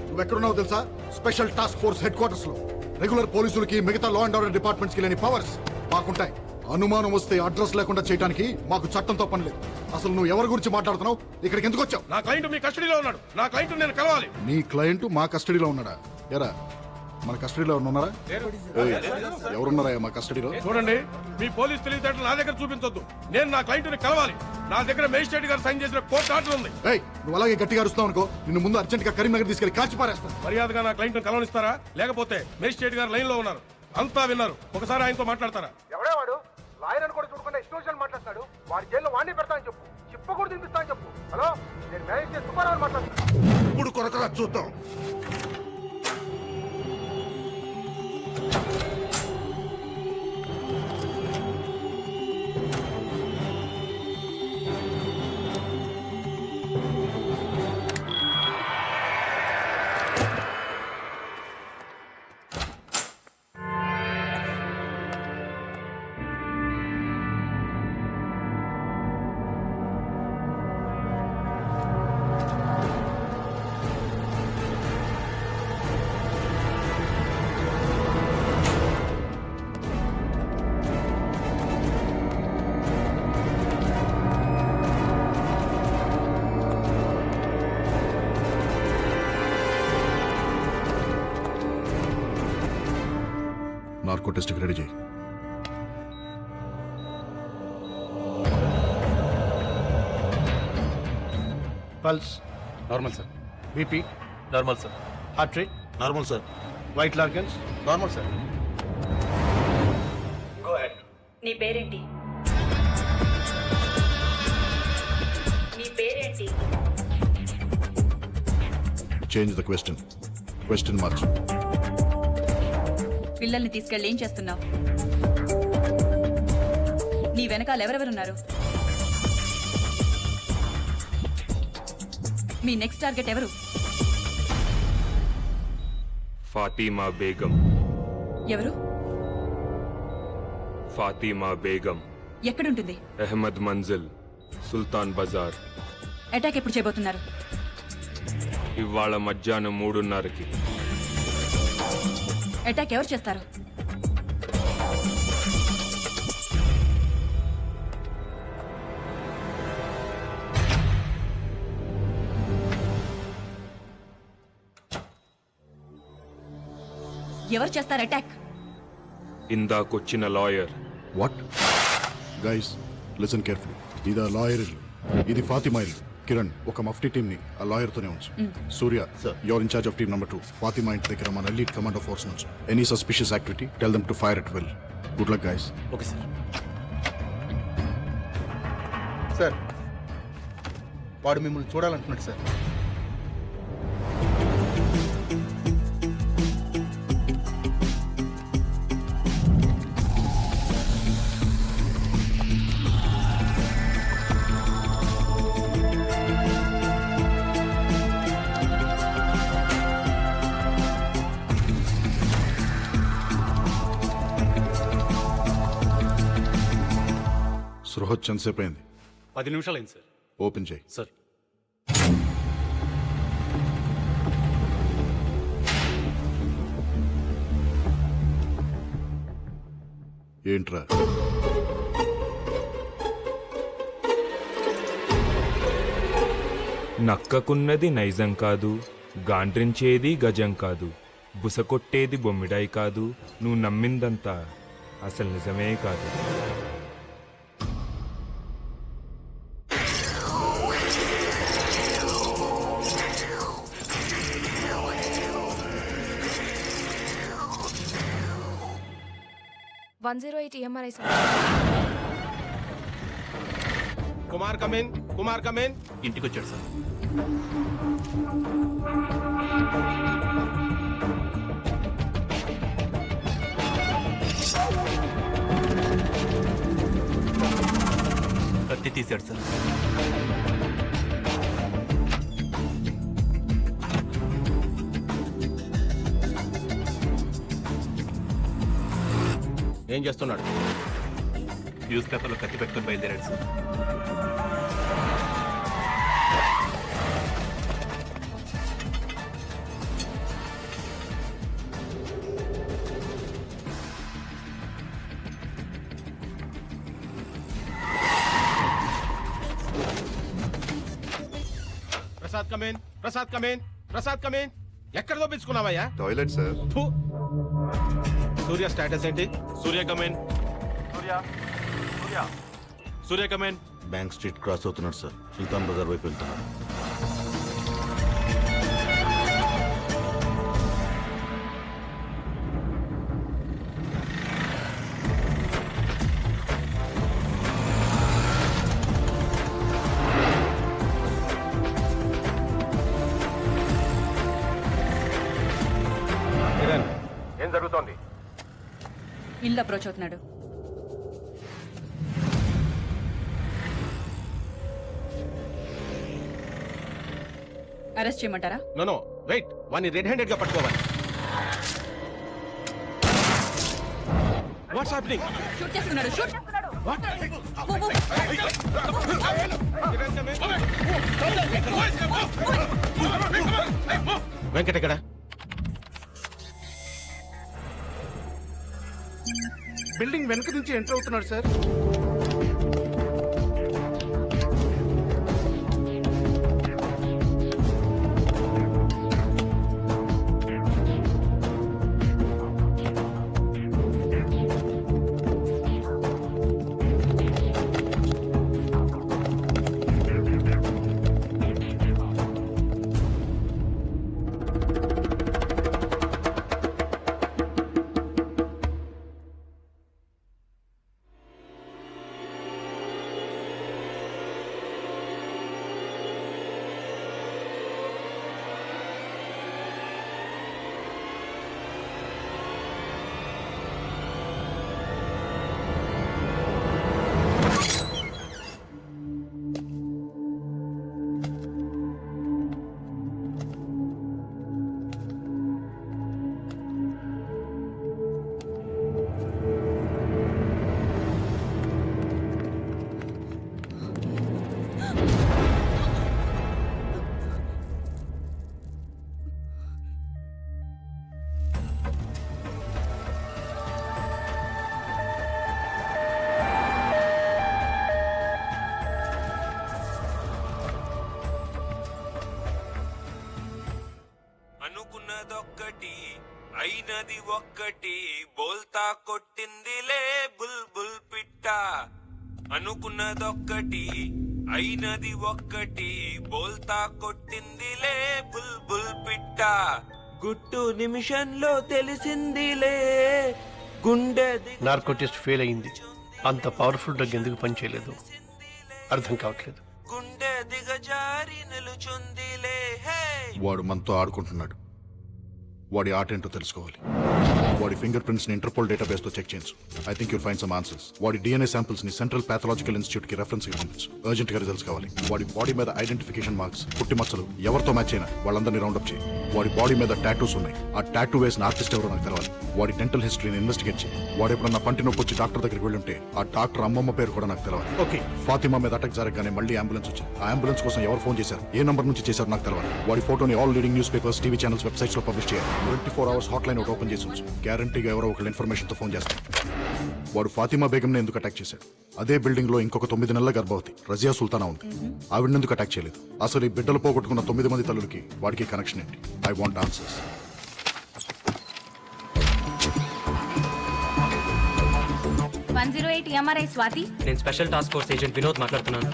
నువ్వు ఎక్కడున్నావు తెలుసా? Special task force head quarters లో. రెగ్యులర్ పోలీసులకి మిగతా లా అండ్ ఆర్డర్ డిపార్ట్మెంట్స్ కి లేని పవర్స్ మాకుంటాయి. అనుమానం వస్తే అడ్రస్ లేకుండా చేయడానికి మాకు చట్టంతో పని లేదు. అసలు నువ్వు ఎవరి గురించి మాట్లాడుతున్నావు? ఇక్కడికి ఎందుకు వచ్చావు? నా క్లయింట్ మీ కస్టడీలో ఉన్నాడు. నా క్లయింట్ నేను కలవాలి. నీ క్లయింట్ మా కస్టడీలో ఉన్నాడా? ఎరా, మన కస్టడీలో ఉన్నారా? ఎవరున్నారా మా కస్టడీలో? చూడండి, మీ పోలీస్ తెలివితేటలు నా దగ్గర చూపించొద్దు. నేను నా క్లయింట్ ని కలవాలి. నా దగ్గర మేజిస్ట్రేట్ గారు సైన్ చేసిన కోర్టు ఆర్డర్ ఉంది. నువ్వు అలాగే గట్టిగా అరుస్తావు అనుకో, నిన్ను ముందు అర్జెంట్ గా కరీంనగర్ తీసుకెళ్లి కాల్చి పారేస్తాను. మర్యాదగా నా క్లయింట్ ని కలవనిస్తారా? లేకపోతే మేజిస్ట్రేట్ గారు లైన్ లో ఉన్నారు, అంతా విన్నారు. ఒకసారి ఆయనతో మాట్లాడతారా? ఎవడే వాడు? లాయర్ అని కూడా చూడకుండా ఇష్టం మాట్లాడతాడు. వాడి జైల్లో వాడిని పెడతానని చెప్పు. చిప్ప కూడా తినిపిస్తానని చెప్పు. హలో, నేను మేనేజ్ చేసి సుబ్బారావు మాట్లాడుతాను. ఇప్పుడు కొరకరా చూద్దాం. నార్కో టెస్ట్కి రెడీ చేయి. Pulse normal sir. BP normal sir. Heart rate normal sir. White లార్గన్స్ నార్మల్ సార్. Go ahead. నీ పేరేంటి? నీ పేరేంటి? చేంజ్ ద క్వశ్చన్ మార్చు. పిల్లల్ని తీసుకెళ్ళి ఏం చేస్తున్నావు? నీ వెనకాల ఎవరెవరున్నారు? మీ నెక్స్ట్ టార్గెట్ ఎవరు? ఫాతిమా బేగం. ఎవరు? ఫాతిమా బేగం ఎక్కడుంటుంది? అహ్మద్ మంజిల్, సుల్తాన్ బజార్. అటాక్ ఎప్పుడు చేయబోతున్నారు? ఇవాళ మధ్యాహ్నం 3:30కి. అటాక్ ఎవరు చేస్తారు? ఎవరు చేస్తారు అటాక్? ఇందాకొచ్చిన lawyer. What? Guys listen carefully. ఇది లాయర్ ఇల్లు, ఇది ఫాతిమా ఇల్లు. కిరణ్ ఒక మఫ్టీ టీమ్ ని ఆ లాయర్ తోనే ఉంచు. Surya your in charge of team number 2. Fatima ఇంటి దగ్గర మన ఎలీట్ కమాండో ఫోర్స్ నుంచి any suspicious activity tell them to fire at will. Good luck guys. Okay sir. Sir వాడు మిమ్మల్ని చూడాలంటున్నాడు సార్. సృహత్ ఎంతసేపు అయింది? 10 నిమిషాలు అయింది సార్. ఓపెన్ చేయి. సార్ ఏంట్రా? నక్కకున్నది నైజం కాదు, గాండ్రించేది గజం కాదు, బుసకొట్టేది బొమ్మిడాయి కాదు, నువ్వు నమ్మిందంతా అసలు నిజమే కాదు. Kumar come in, Kumar come in. ఇంటికి వచ్చాడు సార్. కత్తి తీశాడు సార్. ఏం చేస్తున్నాడు? న్యూస్ పేపర్లో కత్తి పెట్టుకొని బయలుదేరాడు sir. Prasad come in, Prasad come in, Prasad come in. ఎక్కడ దోపించుకున్నావయ్యా? Toilet sir. సూర్య స్టేటస్ ఏంటి? Surya come in. Surya come in. Bank street cross అవుతున్నాడు సార్. సుల్తాన్ బజార్ వైపు వెళ్తున్నాడు. ఏం జరుగుతోంది? ఇల్లు అప్రోచ్ అవుతున్నాడు. అరెస్ట్ చేయమంటారా? నో వెయిట్, వాడిని రెడ్ హ్యాండెడ్ గా పట్టుకోవాలి. What's happening? షూట్ చేస్తున్నాడు. షూట్. వెంకట్ ఎక్కడ? బిల్డింగ్ వెనక నుంచి ఎంటర్ అవుతున్నాడు సార్. అనుకున్నదొక్కటి అయినది ఒక్కటి, బోల్తా కొట్టిందిలే బుల్ బుల్ పిట్ట. అనుకున్నదొక్కటి అయినది ఒక్కటి బోల్తా కొట్టిందిలే బుల్బుల్ పిట్ట గుట్టు నిమిషంలో తెలిసిందిలే గుండె నార్కోటిస్ట్ ఫెయిల్ అయింది. అంత పవర్ఫుల్ డ్రగ్ ఎందుకు పనిచేయలేదు అర్థం కావట్లేదు. గుండె దిగజారి నిలుచుందిలే హే వాడు మనతో ఆడుకుంటున్నాడు. వాడి ఆట ఏంటో తెలుసుకోవాలి. వాడి ఫింగర్ ప్రింట్స్ ని ఇంటర్పోల్ డేటాబేస్ తో చెక్ చేయించు. I think you'll find some answers. వాడి డిఎన్ఏ శాంపిల్స్ ని సెంట్రల్ పాథలాజికల్ ఇన్స్టిట్యూట్ కి రెఫరెన్స్ కి పంపించు. అర్జెంట్ గా రిజల్ట్స్ కావాలి. వాడి బాడీ మీద ఐడెంటిఫికేషన్ మార్క్స్, పుట్టి మచ్చలు ఎవరితో మ్యాచ్ అయినా వాళ్ళందరినీ రౌండప్ చేయి. వాడి బాడీ మీద టాటూస్ ఉన్నాయి. ఆ టాటూ వేసిన ఆర్టిస్ట్ ఎవరో నాకు తెలవాలి. వాడి డెంటల్ హిస్టరీని ఇన్వెస్టిగేట్ చేయి. వాడు ఎప్పుడన్నా పంటి నొప్పి వచ్చి డాక్టర్ దగ్గరికి వెళ్ళి ఉంటే ఆ డాక్టర్ అమ్మమ్మ పేరు కూడా నాకు తెలవాలి. ఓకే. ఫాతిమా మీద అటాక్ జరగగానే మళ్ళీ అంబులెన్స్ వచ్చింది. ఆ అంబులెన్స్ కోసం ఎవరు ఫోన్ చేశారు, ఏ నంబర్ నుంచి చేశారు నాకు తెలవాలి. వాడి ఫోటోని all leading news papers, TV channels, websites లో పబ్లిష్ చేయాలి. 24 hours హాట్ లైన్ ఒకటి ఓపెన్ చేసి ఉంచు. గ్యారంటీగా ఎవరో ఒకళ్ళు ఇన్ఫర్మేషన్ తో ఫోన్ చేస్తారు. వాడు ఫాతిమా బేగంని ఎందుకు అటాక్ చేశాడు? అదే బిల్డింగ్ లో ఇంకొక 9 నెలల గర్భవతి రజియా సుల్తానా ఉంది. ఆవిడ ఎందుకు అటాక్ చేయలేదు? అసలు ఈ బిడ్డలు పోగొట్టుకున్న 9 మంది తల్లులకి వాడికి కనెక్షన్ ఏంటి? I want answers. 108 MRI Swathi. నేను special task force agent Vinod మాట్లాడుతున్నాను.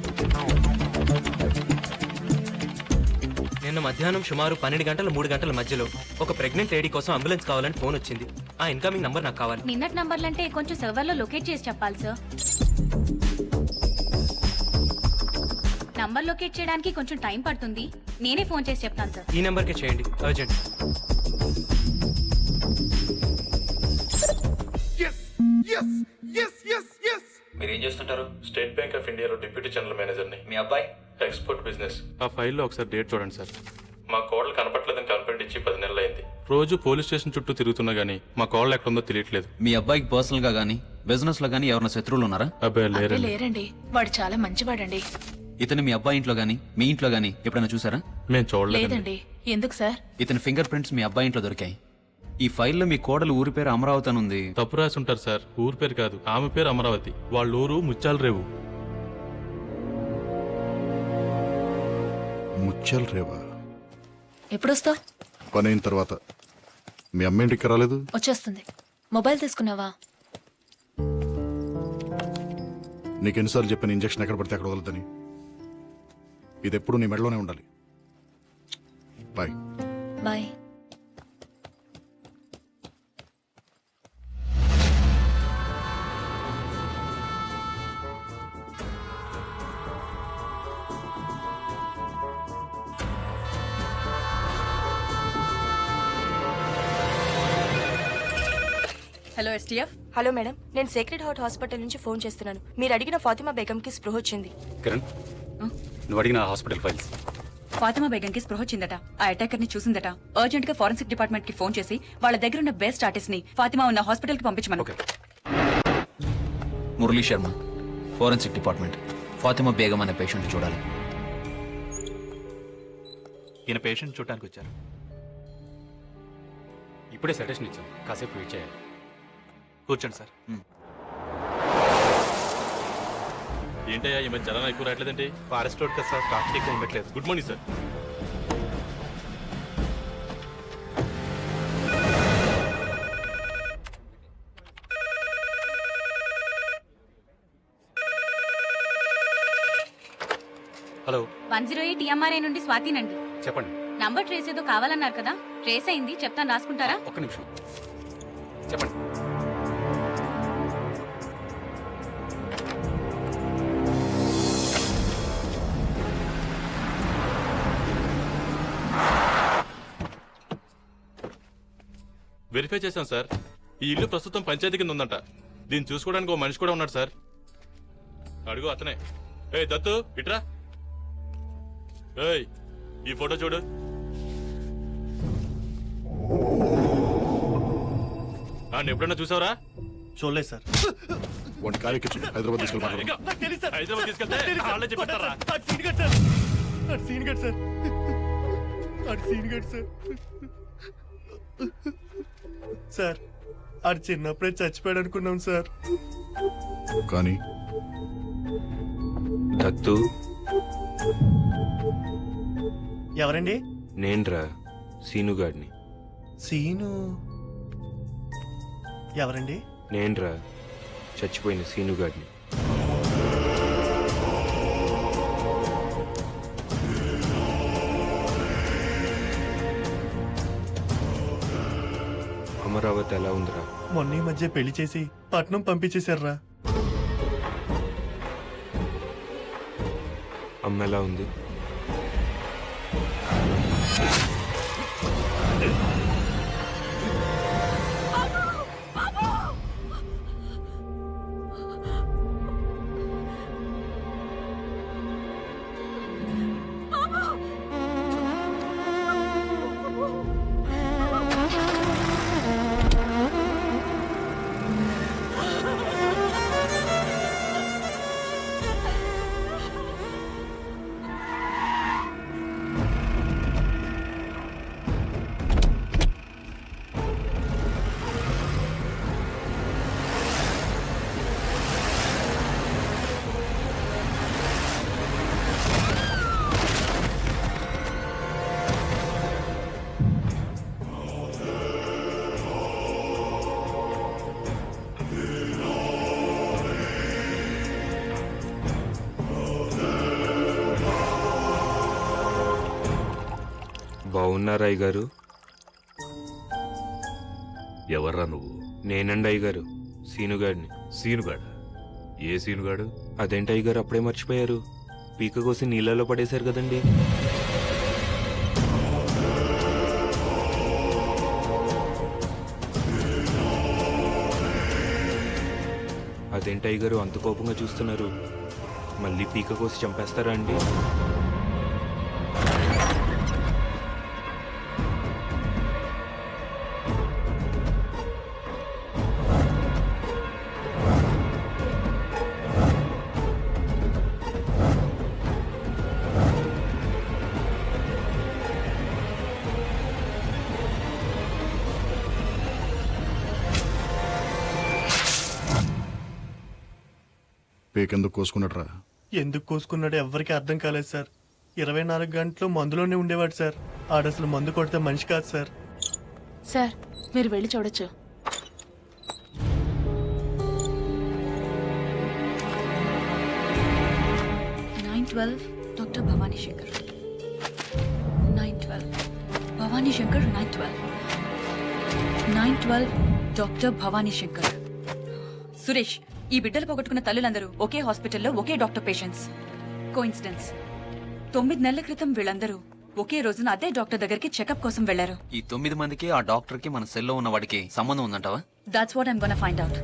నిన్న మధ్యాహ్నం సుమారు 12 గంటల 3 గంటల మధ్యలో ఒక ప్రెగ్నెంట్ లేడీ కోసం అంబులెన్స్ కావాలని ఫోన్ వచ్చింది. ఆ ఇన్కమింగ్ నంబర్ నాకు కావాలి. నిన్నటి నంబర్లంటే కొంచెం సర్వర్లో లొకేట్ చేసి చెప్పాలి సార్. నంబర్ లొకేట్ చేయడానికి కొంచెం టైం పడుతుంది. నేనే ఫోన్ చేసి చెప్తాను సార్. ఈ నెంబర్కే చేయండి, అర్జెంట్. మీరేం చేస్తుంటారు? స్టేట్ బ్యాంక్ ఆఫ్ ఇండియాలో డిప్యూటీ జనరల్ మేనేజర్ని. మీ అబ్బాయి ఎక్స్పోర్ట్ బిజినెస్. ఆ ఫైల్లో ఒకసారి డేట్ చూడండి సార్. మా కోడలు కనపట్లేదని కంప్లైంట్ ఇచ్చి 10 నెలలు అయింది. రోజు పోలీస్ స్టేషన్ చుట్టూ తిరుగుతున్నా గానీ మా కోడలు ఎక్కడుందో తెలియట్లేదు. మీ అబ్బాయికి పర్సనల్ గా గానీ బిజినెస్ లో గానీ ఎవరైనా శత్రువులు ఉన్నారా? అబ్బాయి లేరండి. లేరండి, వాడు చాలా మంచివాడండి. ఇతను మీ అబ్బాయి ఇంట్లో గానీ మీ ఇంట్లో గానీ ఎప్పుడైనా చూసారా? మేము చూడలేదు. లేదండి. ఎందుకు సార్? ఇతని ఫింగర్ ప్రింట్స్ మీ అబ్బాయి ఇంట్లో దొరికాయి. ఈ ఫైల్లో మీ కోడలు ఊరి పేరు అమరావతి అని ఉంది. తప్పు రాసి ఉంటారు సార్. ఊరి పేరు కాదు, ఆమె పేరు అమరావతి. వాళ్ళ ఊరు ముత్యాల రేవు. ముత్యాల రేవా? ఎప్పుడొస్తావు? పని అయిన తర్వాత. మీ అమ్మ ఇంటికి రాలేదు? వచ్చేస్తుంది. మొబైల్ తీసుకున్నావా? నీకు ఎన్నిసార్లు చెప్పిన ఇంజక్షన్ ఎక్కడ పడితే అక్కడ వదలదని. ఇది ఎప్పుడు నీ మెడలోనే ఉండాలి. Bye. Bye. Hello STF. Hello madam, నేను సేక్రెడ్ హార్ట్ హాస్పిటల్ నుంచి ఫోన్ చేస్తున్నాను. మీరు అడిగిన ఫాతిమా బేగంకి స్పృహ వచ్చింది. కిరణ్, నువ్వు అడిగిన హాస్పిటల్ ఫైల్స్. ఫాతిమా బేగంకి స్పృహ వచ్చిందట. ఆ అటాకర్ ని చూసిందట. అర్జెంట్ గా ఫోరెన్సిక్ డిపార్ట్మెంట్ కి ఫోన్ చేసి వాళ్ళ దగ్గర ఉన్న బెస్ట్ ఆర్టిస్ట్ ని ఫాతిమా ఉన్న హాస్పిటల్ కి పంపించమను. Murali Sharma, forensic department. ఫాతిమా బేగం అనే పేషెంట్ చూడాలి. ఈయన పేషెంట్ చూడటానికి వచ్చారు. ఇప్పుడే సజెషన్ ఇచ్చాను, కాసేపు వెయిట్ చేయాలి. కూర్చోండి సార్. ఏంటయ్యా ఈ మధ్య జనం ఎక్కువ రావట్లేదండి? ఫారెస్ట్ రోడ్ కదా సార్, ట్రాఫిక్ ఎక్కువ ఉండట్లేదు. Good morning sir. Hello. 108 MRI నుండి స్వాతినండి. చెప్పండి. నంబర్ ట్రేస్ ఏదో కావాలన్నారు కదా, ట్రేస్ అయింది. చెప్తాను, రాసుకుంటారా? ఒక్క నిమిషం చెప్పండి. వెరిఫై చేశాం సార్. ఈ ఇల్లు ప్రస్తుతం పంచాయతీ కింద ఉందంట. దీన్ని చూసుకోవడానికి ఓ మనిషి కూడా ఉన్నాడు సార్. అడుగు అతనే. ఏ దత్తు ఇట్రా. ఏయ్ ఈ ఫోటో చూడు. ఎప్పుడన్నా చూసావరా? చూడలేదు సార్. వాడి కార్యక్రమం హైదరాబాద్ తీసుకెళ్ళి హైదరాబాద్ తీసుకెళ్తే వాళ్ళే చెప్పారా? సార్ ఆడు చిన్నప్పుడే చచ్చిపోయాడు అనుకున్నాం సార్. కానీ దత్తు ఎవరండి? నేన్రా సీనుగాడిని. సీను ఎవరండి? నేన్రా చచ్చిపోయిన సీనుగాడిని. అమరావతి ఎలా ఉందిరా? మొన్న ఈ మధ్య పెళ్లి చేసి పట్నం పంపించేశారా. అమ్మ ఎలా ఉంది? బాగున్నారా అయ్యగారు? ఎవర్రా నువ్వు? నేనండి అయ్యగారు, సీనుగాడిని. సీనుగాడ? ఏ సీనుగాడు? అదేంటి అయ్యగారు అప్పుడే మర్చిపోయారు? పీక కోసి నీళ్ళలో పడేశారు కదండి. అదేంటి అయ్యగారు అంత కోపంగా చూస్తున్నారు? మళ్ళీ పీక కోసి చంపేస్తారా అండి? పేకెందుకు కోసుకున్నట్రా? ఎందుకు కోసుకున్నాడో ఎవ్వరికి అర్థం కాలేదు సార్. 24 గంటలు మందులోనే ఉండేవాడు సార్. ఆడసలు మందు కొడితే మనిషి కాదు సార్. సార్ మీరు వెళ్ళి చూడొచ్చు. Doctor Bhavani Shankar 912 Bhavani Shankar 912 doctor Bhavani Shankar. సురేష్, ఈ బిడ్డలు పోగొట్టుకున్న తల్లులందరూ ఒకే హాస్పిటల్లో ఒకే డాక్టర్ పేషెంట్స్. కోఇన్సిడెన్స్. 9 నెలల క్రితం వీళ్ళందరూ ఒకే రోజున అదే డాక్టర్ దగ్గరికి చెకప్ కోసం వెళ్లారు. ఈ 9 మందికి ఆ డాక్టర్ కి మన సెల్లో ఉన్న వాడికి సంబంధం ఉందంటావా? That's what I'm gonna find out.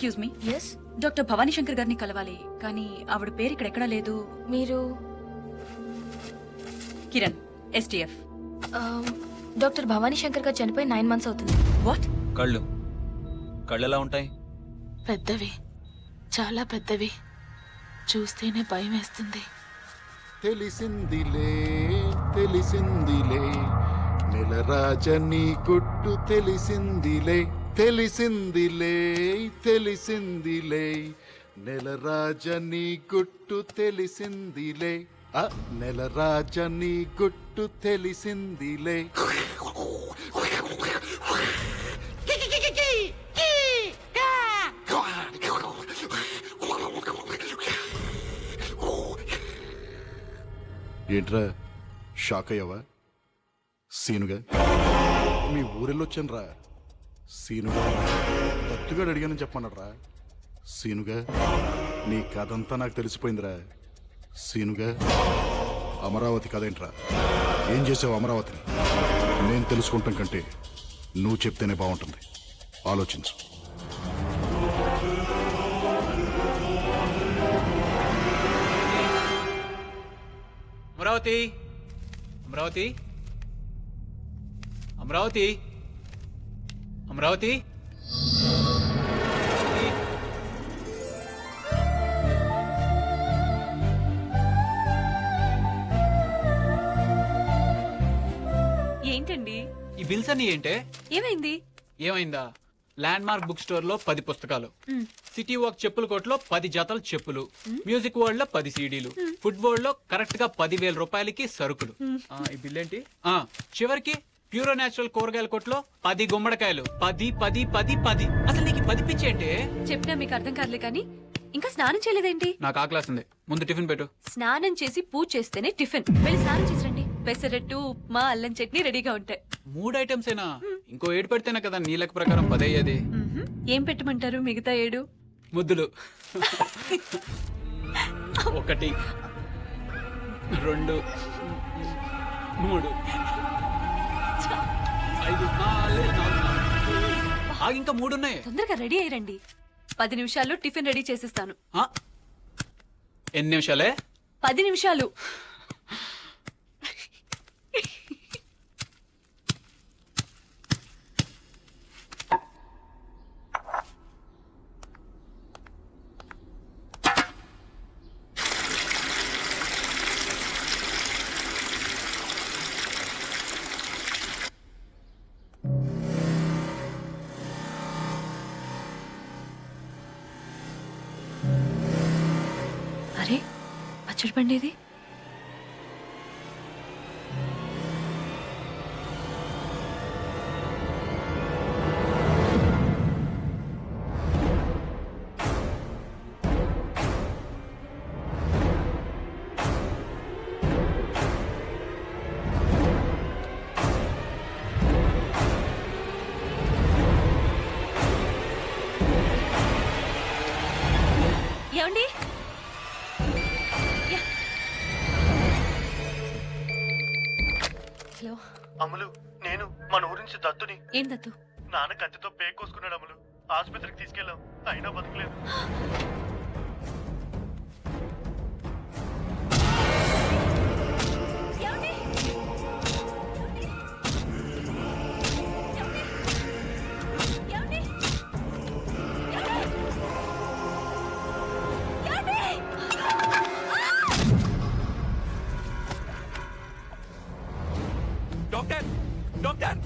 Excuse me. Yes. Doctor Bhavani Shankar గారిని కలవాలి, కానీ ఆవిడ పేరు ఇక్కడ ఎక్కడా లేదు. మీరు కిరణ్, STF. డాక్టర్ భవానీ శంకర్ గారు చనిపోయి 9 months అవుతుంది. వాట్? కళ్ళు ఎలా ఉంటాయి? పెద్దవి, చాలా పెద్దవి. చూస్తేనే భయం వేస్తుంది. తెలిసిందిలే తెలిసిందిలే నెలరాజని గుట్టు తెలిసిందిలే తెలిసిందిలే తెలిసిందిలే నెలరాజని గుట్టు తెలిసిందిలే నెలరాజని గుట్టు తెలిసిందిలే. ఏంట్రా షాక్ అయ్యావా? సీనుగా మీ ఊరెళ్ళొచ్చాను రా. సీనుగా దత్తుగాడు అడిగానని చెప్పమన్నాడ్రా. సీనుగా నీ కథంతా నాకు తెలిసిపోయిందిరా. సీనుగా అమరావతి కథేంట్రా? ఏం చేసావు అమరావతిని? నేను తెలుసుకుంటాం కంటే నువ్వు చెప్తేనే బాగుంటుంది. ఆలోచించు. అమరావతి, అమరావతి, అమరావతి, అమరావతి. ఏంటండి ఈ బిల్స్ అన్ని ఏంటే? ఏమైంది? ఏమైందా? ల్యాండ్ మార్క్ బుక్ స్టోర్ లో 10 పుస్తకాలు, సిటీ వాక్ చెప్పుల కొట్లో 10 జతలు చెప్పులు, మ్యూజిక్ వరల్డ్ లో 10 సీడీలు, ఫుడ్ వరల్డ్ లో కరెక్ట్ గా 10,000 రూపాయలకి సరుకులు. ఈ బిల్ ఏంటి? చివరికి ప్యూరో న్యాచురల్ కూరగాయల కొట్లో 10 గుమ్మడికాయలు. 10 10 10 10. అసలు నీకు 10 పిచ్చి ఏంటి? చెప్పినా మీకు అర్థం కాదులే కానీ ఇంకా స్నానం చేయలేదేంటి? నాకు ఆకలేస్తుంది, ముందు టిఫిన్ పెట్టు. స్నానం చేసి పూజ చేస్తేనే టిఫిన్. వెళ్ళి స్నానం చేసి రండి. పెసరట్టు, ఉప్మా, అల్లం చట్నీ రెడీగా ఉంటాయి. 3 ఐటమ్స్ ఏనా? ఇంకో 7 పెడితేనే కదా నీ లెక్క ప్రకారం 10 అయ్యేది. ఏం పెట్టమంటారు మిగతా 7? ముద్దులు. 1 2 3 5 4 ఇంకా 3 ఉన్నాయి. తొందరగా రెడీ అయ్యండి. 10 నిమిషాల్లో టిఫిన్ రెడీ చేసేస్తాను. ఎన్ని నిమిషాలే? 10 నిమిషాలు. అరే పచ్చడి పండేది. ఏమండి? హలో అమలు, నేను మన ఊరి నుంచి దత్తుని. ఏం దత్తు? నాన్న కత్తితో పేక్ కోసుకున్నాడు అమలు. ఆసుపత్రికి తీసుకెళ్ళాం, అయినా బతకలేదు. Doctor doctor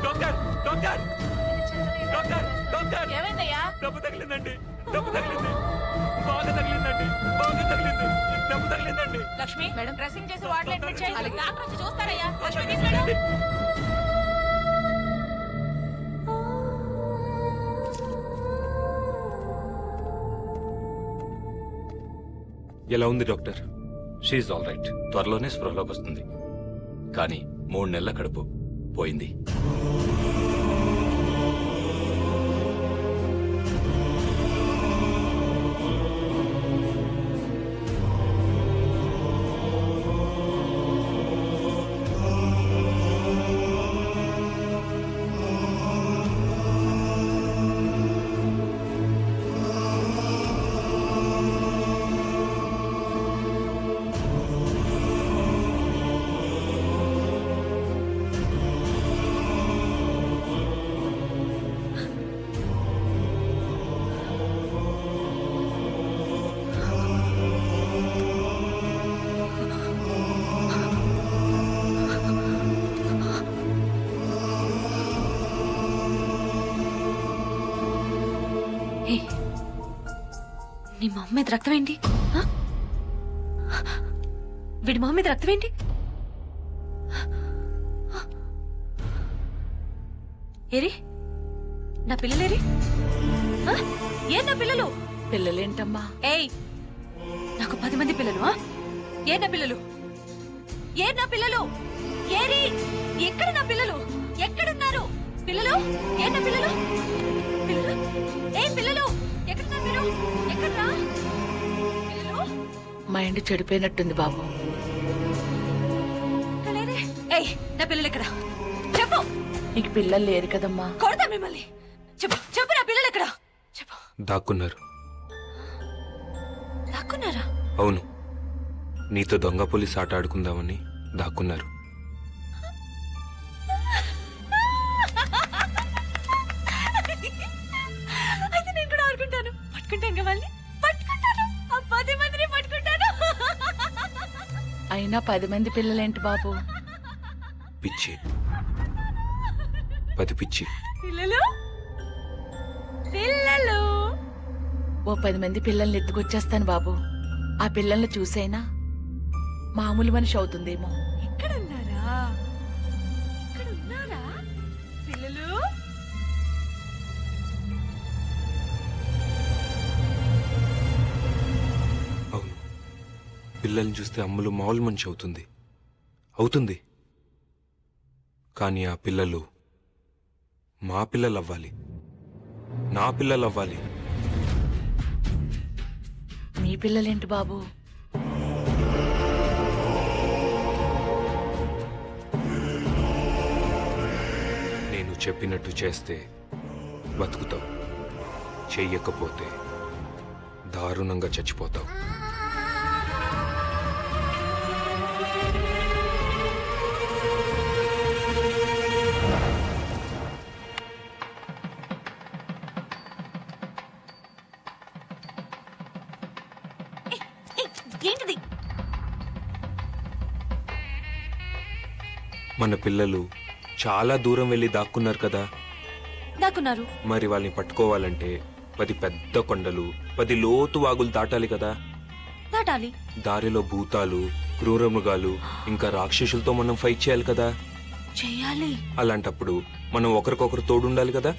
doctor doctor doctor doctor ఏమైందయ్యా? డబ్బు తగిలిందండి, డబ్బు తగిలింది, బాగా తగిలిందండి, బాగా తగిలింది, డబ్బు తగిలిందండి. లక్ష్మి మేడం డ్రెస్సింగ్ చేసి వార్డులో అడ్మిట్ చేయాలి. డాక్టర్ వచ్చి చూస్తారయ్యా. లక్ష్మి తీసుకెళ్ళు. ఎలా ఉంది డాక్టర్? She all right. త్వరలోనే స్పృహలోకి వస్తుంది. కానీ 3 నెలల కడుపు పోయింది. నీ మొహం మీద రక్తం ఏంటి? వీడి మొహం మీద రక్తం ఏంటి? ఏరి నా పిల్లలేరి? ఏ నా పిల్లలు? పిల్లలేంటమ్మా? ఏయ్, నాకు 10 మంది పిల్లలు. ఏ నా పిల్లలు? ఏ నా పిల్లలు? ఏరి ఎక్కడ నా పిల్లలు? ఎక్కడున్నారు పిల్లలు? ఏ నా పిల్లలు? పిల్లలు? ఏ పిల్లలు? ఎక్కడున్నారు మీరు? ఎక్కడ్రా పిల్లలు? మైండ్ చెడిపోయినట్టుంది బాబు. ఏయ్, నా పిల్లలు ఎక్కడ? చెప్పు. నీకు పిల్లలు లేరు కదమ్మా. కొడతా మిమ్మల్ని. చెప్పు చెప్పు, నా పిల్లలు ఎక్కడ? చెప్పు. దాక్కున్నారు. దాక్కున్నారా? అవును, నీతో దొంగ పోలీస్ ఆట ఆడుకుందామని దాక్కున్నారు. అయితే నేను కూడా ఆడుకుంటాను. పట్టుకుంటాను మళ్ళీ పట్టుకుంటాను. ఆ 10 మందిని పట్టుకుంటాను. అయినా 10 మంది పిల్లలేంటి బాబు? పిచ్చి, 10 పిచ్చి. పిల్లలు ఓ 10 మంది పిల్లల్ని ఎత్తుకొచ్చేస్తాను బాబు. ఆ పిల్లల్ని చూసైనా మామూలు మనిషి అవుతుందేమో. ఇక్కడున్నారా? ఇక్కడున్నారా పిల్లలు? అవును, పిల్లల్ని చూస్తే అమ్ములు మామూలు మనిషి అవుతుంది. కానీ ఆ పిల్లలు మా పిల్లలు అవ్వాలి, నా పిల్లలు అవ్వాలి. మీ పిల్లలేంటి బాబు? నేను చెప్పినట్టు చేస్తే బతుకుతావు, చెయ్యకపోతే దారుణంగా చచ్చిపోతావు. ఏంటిది? మన పిల్లలు చాలా దూరం వెళ్ళి దాక్కున్నారు కదా. దాక్కున్నారు. మరి వాళ్ళని పట్టుకోవాలంటే 10 పెద్ద కొండలు, 10 లోతు వాగులు దాటాలి కదా. దాటాలి. దారిలో భూతాలు, క్రూర మృగాలు, ఇంకా రాక్షసులతో మనం ఫైట్ చేయాలి కదా. చెయ్యాలి. అలాంటప్పుడు మనం ఒకరికొకరు తోడుండాలి కదా.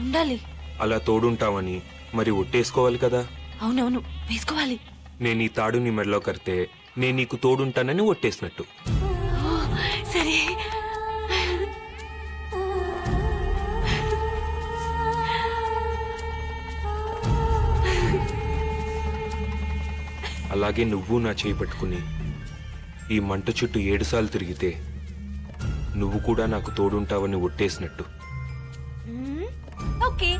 ఉండాలి. అలా తోడుంటామని మరి ఒట్టేసుకోవాలి కదా. అవునవును, వేసుకోవాలి. నేను ఈ తాడు నీ మెడలో కడితే నేను నీకు తోడుంటానని ఒట్టేసినట్టు. సరే. అలాగే నువ్వు నా చేయి పట్టుకుని ఈ మంట చుట్టూ 7 సార్లు తిరిగితే నువ్వు కూడా నాకు తోడుంటావని ఒట్టేసినట్టు. ఓకే.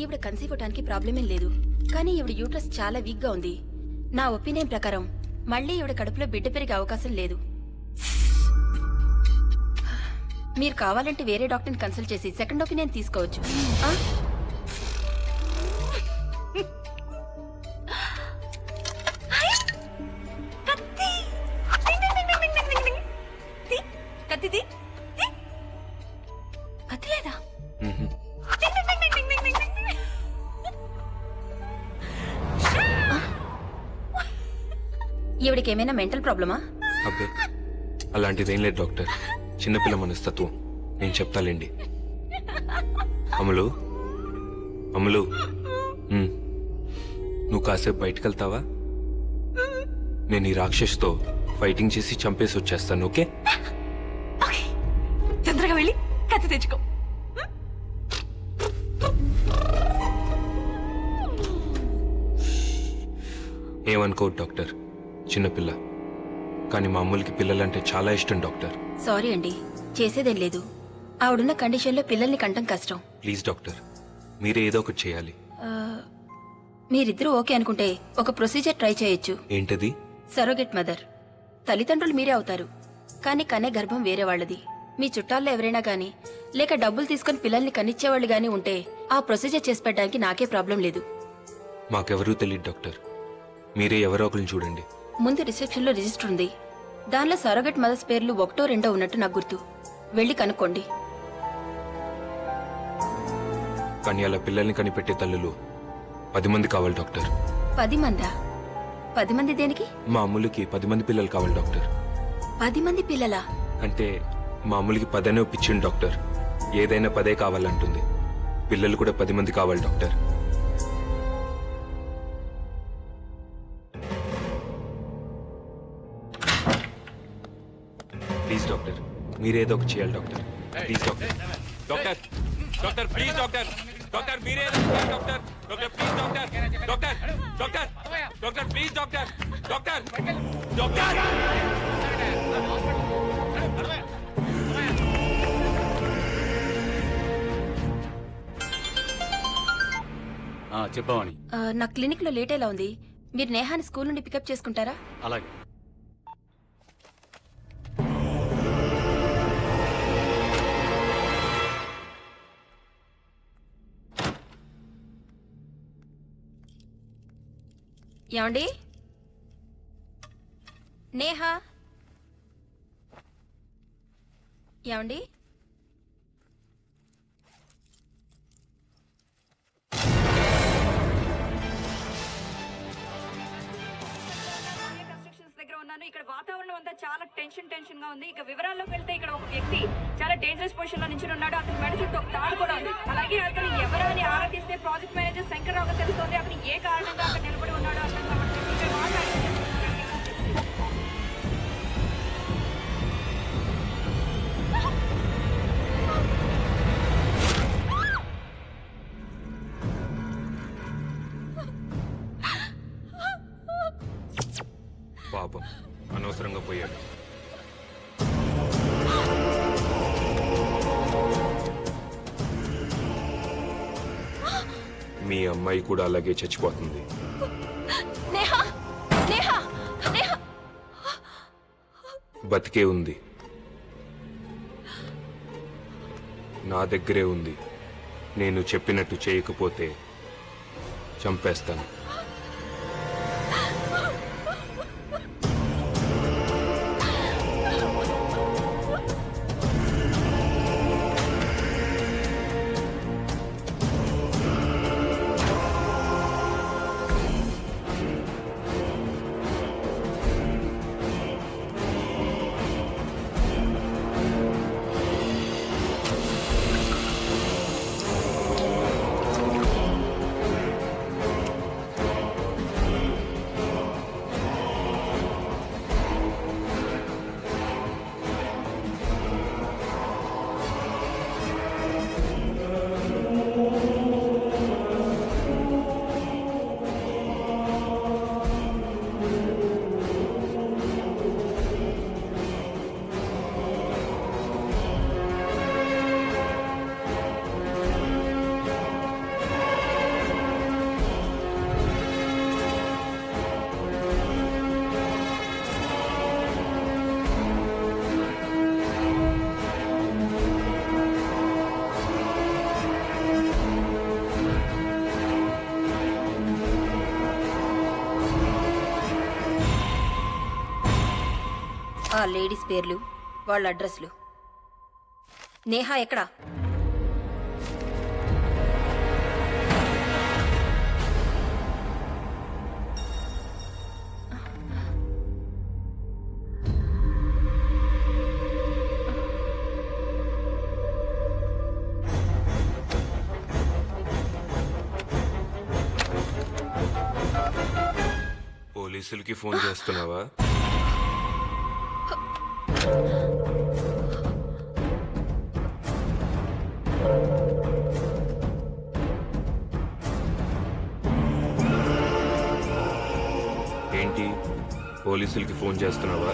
ఈవిడ కన్సీవ్ అవడానికి ప్రాబ్లమేం లేదు, కానీ ఈవిడ యూట్రస్ చాలా వీక్ గా ఉంది. నా ఒపీనియన్ ప్రకారం మళ్ళీ ఈవిడ కడుపులో బిడ్డ పెరిగే అవకాశం లేదు. మీరు కావాలంటే వేరే డాక్టర్ని కన్సల్ట్ చేసి సెకండ్ ఒపీనియన్ తీసుకోవచ్చు. కత్తిది కత్తి లేదా? ఈవిడికి ఏమైనా మెంటల్ ప్రాబ్లమా? అబ్బే, అలాంటిదేం లేదు డాక్టర్. చిన్నపిల్ల మనస్తత్వం. నేను చెప్తాలేండి. అమలు, అమలు, నువ్వు కాసేపు బయటకు వెళ్తావా? నేను ఈ రాక్షసుతో ఫైటింగ్ చేసి చంపేసి వచ్చేస్తాను. ఓకే? తొందరగా వెళ్ళి కత్తి తెచ్చుకో. ఏమనుకోవద్దు డాక్టర్, చిన్నపిల్ల. కానీ మా అమ్ములకి పిల్లలంటే చాలా ఇష్టం డాక్టర్. సారీ అండి, చేసేదేం లేదు. ఆవిడున్న కండిషన్లో పిల్లల్ని కంటం కష్టం. ప్లీజ్ డాక్టర్, మీరే ఏదో ఒకటి చేయాలి. మీరిద్దరూ ఓకే అనుకుంటే ఒక ప్రొసీజర్ ట్రై చేయొచ్చు. ఏంటది? సరోగెట్ మదర్. తల్లిదండ్రులు మీరే అవుతారు, కానీ కనే గర్భం వేరే వాళ్ళది. మీ చుట్టాల్లో ఎవరైనా గానీ లేక డబ్బులు తీసుకుని పిల్లల్ని కనిచ్చేవాళ్ళు గానీ ఉంటే ఆ ప్రొసీజర్ చేసి పెట్టడానికి నాకే ప్రాబ్లం లేదు. మాకెవరూ తెలియదు డాక్టర్, మీరే ఎవరో ఒకరిని చూడండి. ముందు రిసెప్షన్లో రిజిస్టర్ ఉంది, దానిలో సరోగెట్ మదర్స్ పేర్లు 1, 2 ఉన్నట్టు నాకు గుర్తు. వెళ్ళి కనుక్కోండి. కానీ అలా పిల్లల్ని కనిపెట్టే తల్లులు 10 మంది కావాలి డాక్టర్. 10 మందా? 10 మంది దేనికి? మా అమ్ములకి 10 మంది పిల్లలు కావాలి డాక్టర్. 10 మంది పిల్లలా? అంటే మా అమ్ములకి 10 అనే ఒప్పించింది డాక్టర్. ఏదైనా 10 కావాలంటుంది. పిల్లలు కూడా 10 మంది కావాలి డాక్టర్. ప్లీజ్ డాక్టర్, మీరేదో ఒకటి చేయాలి doctor. Please doctor. Doctor, doctor please doctor. Doctor మీరేదో చేయాలి doctor. Doctor please doctor. Doctor, doctor, doctor please doctor. Doctor, doctor. చెప్పావని. నా క్లినిక్ లో లేట్ ఎలా ఉంది? మీరు నేహాని స్కూల్ నుండి పికప్ చేసుకుంటారా? అలాగే. ఏమండి? నేహా, ఏమండి? దగ్గర ఉన్నాను. ఇక్కడ వాతావరణం అంతా చాలా టెన్షన్ గా ఉంది. ఇక వివరాల్లోకి వెళ్తే ఇక్కడ ఒక వ్యక్తి చాలా డేంజరస్ పొజిషన్ లో నుంచి ఉన్నాడు. అతని మెడ చుట్టూ ఒక తాడు కూడా ఉంది. అలాగే అతను ఎవరని ఆరా తీస్తే ప్రాజెక్ట్ మేనేజర్ శంకర్రావు తెలుస్తోంది. అతను ఏ కారణంగా అక్కడ నిలబడి ఉన్నాడో అర్థం కావట్లేదు. ఇక్కడ మాట్లాడి పాపం అనవసరంగా పోయాడు. మీ అమ్మాయి కూడా అలాగే చచ్చిపోతుంది. నేహా, నేహా, నేహా. బతికే ఉంది, నా దగ్గరే ఉంది. నేను చెప్పినట్టు చేయకపోతే చంపేస్తాను. ఆ లేడీస్ పేర్లు, వాళ్ళ అడ్రస్లు. నేహా ఎక్కడా? పోలీసులకి ఫోన్ చేస్తున్నావా? ఏంటి, పోలీసులకి ఫోన్ చేస్తున్నావా?